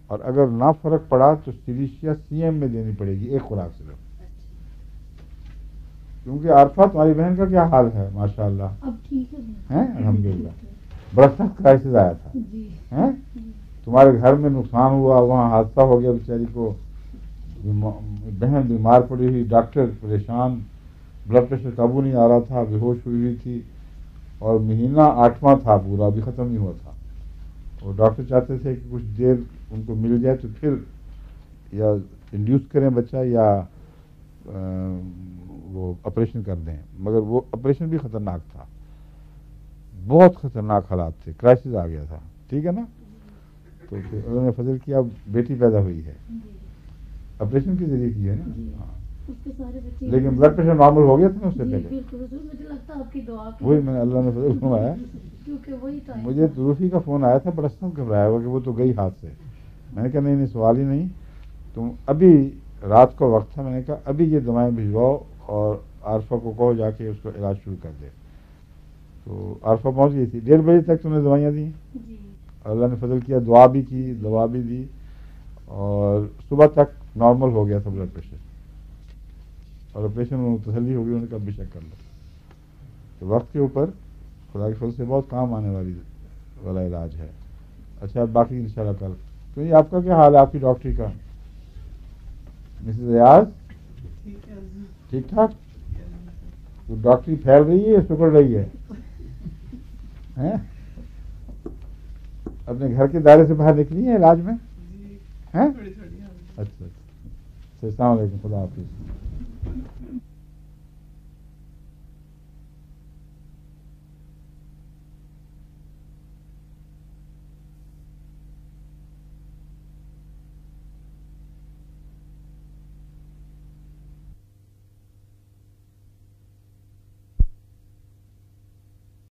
اور اگر نہ فرق پڑا تو سیلیشیا CM میں دینی پڑے گی، ایک خوراک صرف. کیونکہ عارفہ تمہاری بہن کا کیا حال ہے؟ ماشاء اللہ اب ٹھیک ہے الحمدللہ. بڑا سخت کرائسس آیا تھا. جی ہیں تمہارے گھر میں نقصان ہوا، وہاں حادثہ ہو گیا، بیچاری کو بہن بیمار پڑی ہوئی، ڈاکٹر پریشان، بلڈ پریشر قابو نہیں آ رہا تھا، بے ہوش ہوئی ہوئی تھی، اور مہینہ 8واں تھا پورا، ابھی ختم نہیں ہوا تھا. اور ڈاکٹر چاہتے تھے کہ کچھ دیر ان کو مل جائے تو پھر یا انڈیوس کریں بچہ یا وہ آپریشن کر دیں، مگر وہ آپریشن بھی خطرناک تھا. بہت خطرناک حالات تھے، کرائسس آ گیا تھا. ٹھیک ہے نا؟ تو پھر انہوں نے فضل کیا، بیٹی پیدا ہوئی ہے، آپریشن کے ذریعے کی ہے نا. ہاں اس کے سارے بچے، لیکن بلڈ پریشر نارمل ہو گیا تھا نا اس سے جی پہلے. بالکل حضور، مجھے لگتا ہے آپ کی دعا کی وہی میں نے اللہ نے فضل فرمایا. کیونکہ وہی ٹائم مجھے روفی کا فون آیا تھا، بڑا سخت گھبرایا ہوا کہ وہ تو گئی ہاتھ سے. میں نے کہا نہیں سوال ہی نہیں، تم ابھی رات کو وقت تھا، میں نے کہا ابھی یہ دوائیں بھجواؤ اور عارفہ کو کہو جا کے اس کو علاج شروع کر دے. تو عارفہ پہنچ گئی تھی. 1:30 بجے تک تم نے دوائیاں دی، جی اللہ نے فضل کیا، دعا بھی کی، دوا بھی دی، اور صبح تک نارمل ہو گیا تھا بلڈ پریشر. اور آپریشن میں تسلی ہو گئی، انہوں نے کہا بے شک کر لو. تو وقت کے اوپر خدا کے فضل سے بہت کام آنے والا علاج ہے. اچھا باقی انشاءاللہ کل. تو یہ آپ کا کیا حال ہے، آپ کی ڈاکٹری کا؟ مسز ریاض ٹھیک ٹھاک؟ تو ڈاکٹری پھیل رہی ہے یا سکڑ رہی ہے؟ اپنے گھر کے دائرے سے باہر نکلی ہے علاج میں؟ اچھا السلام علیکم، خدا حافظ.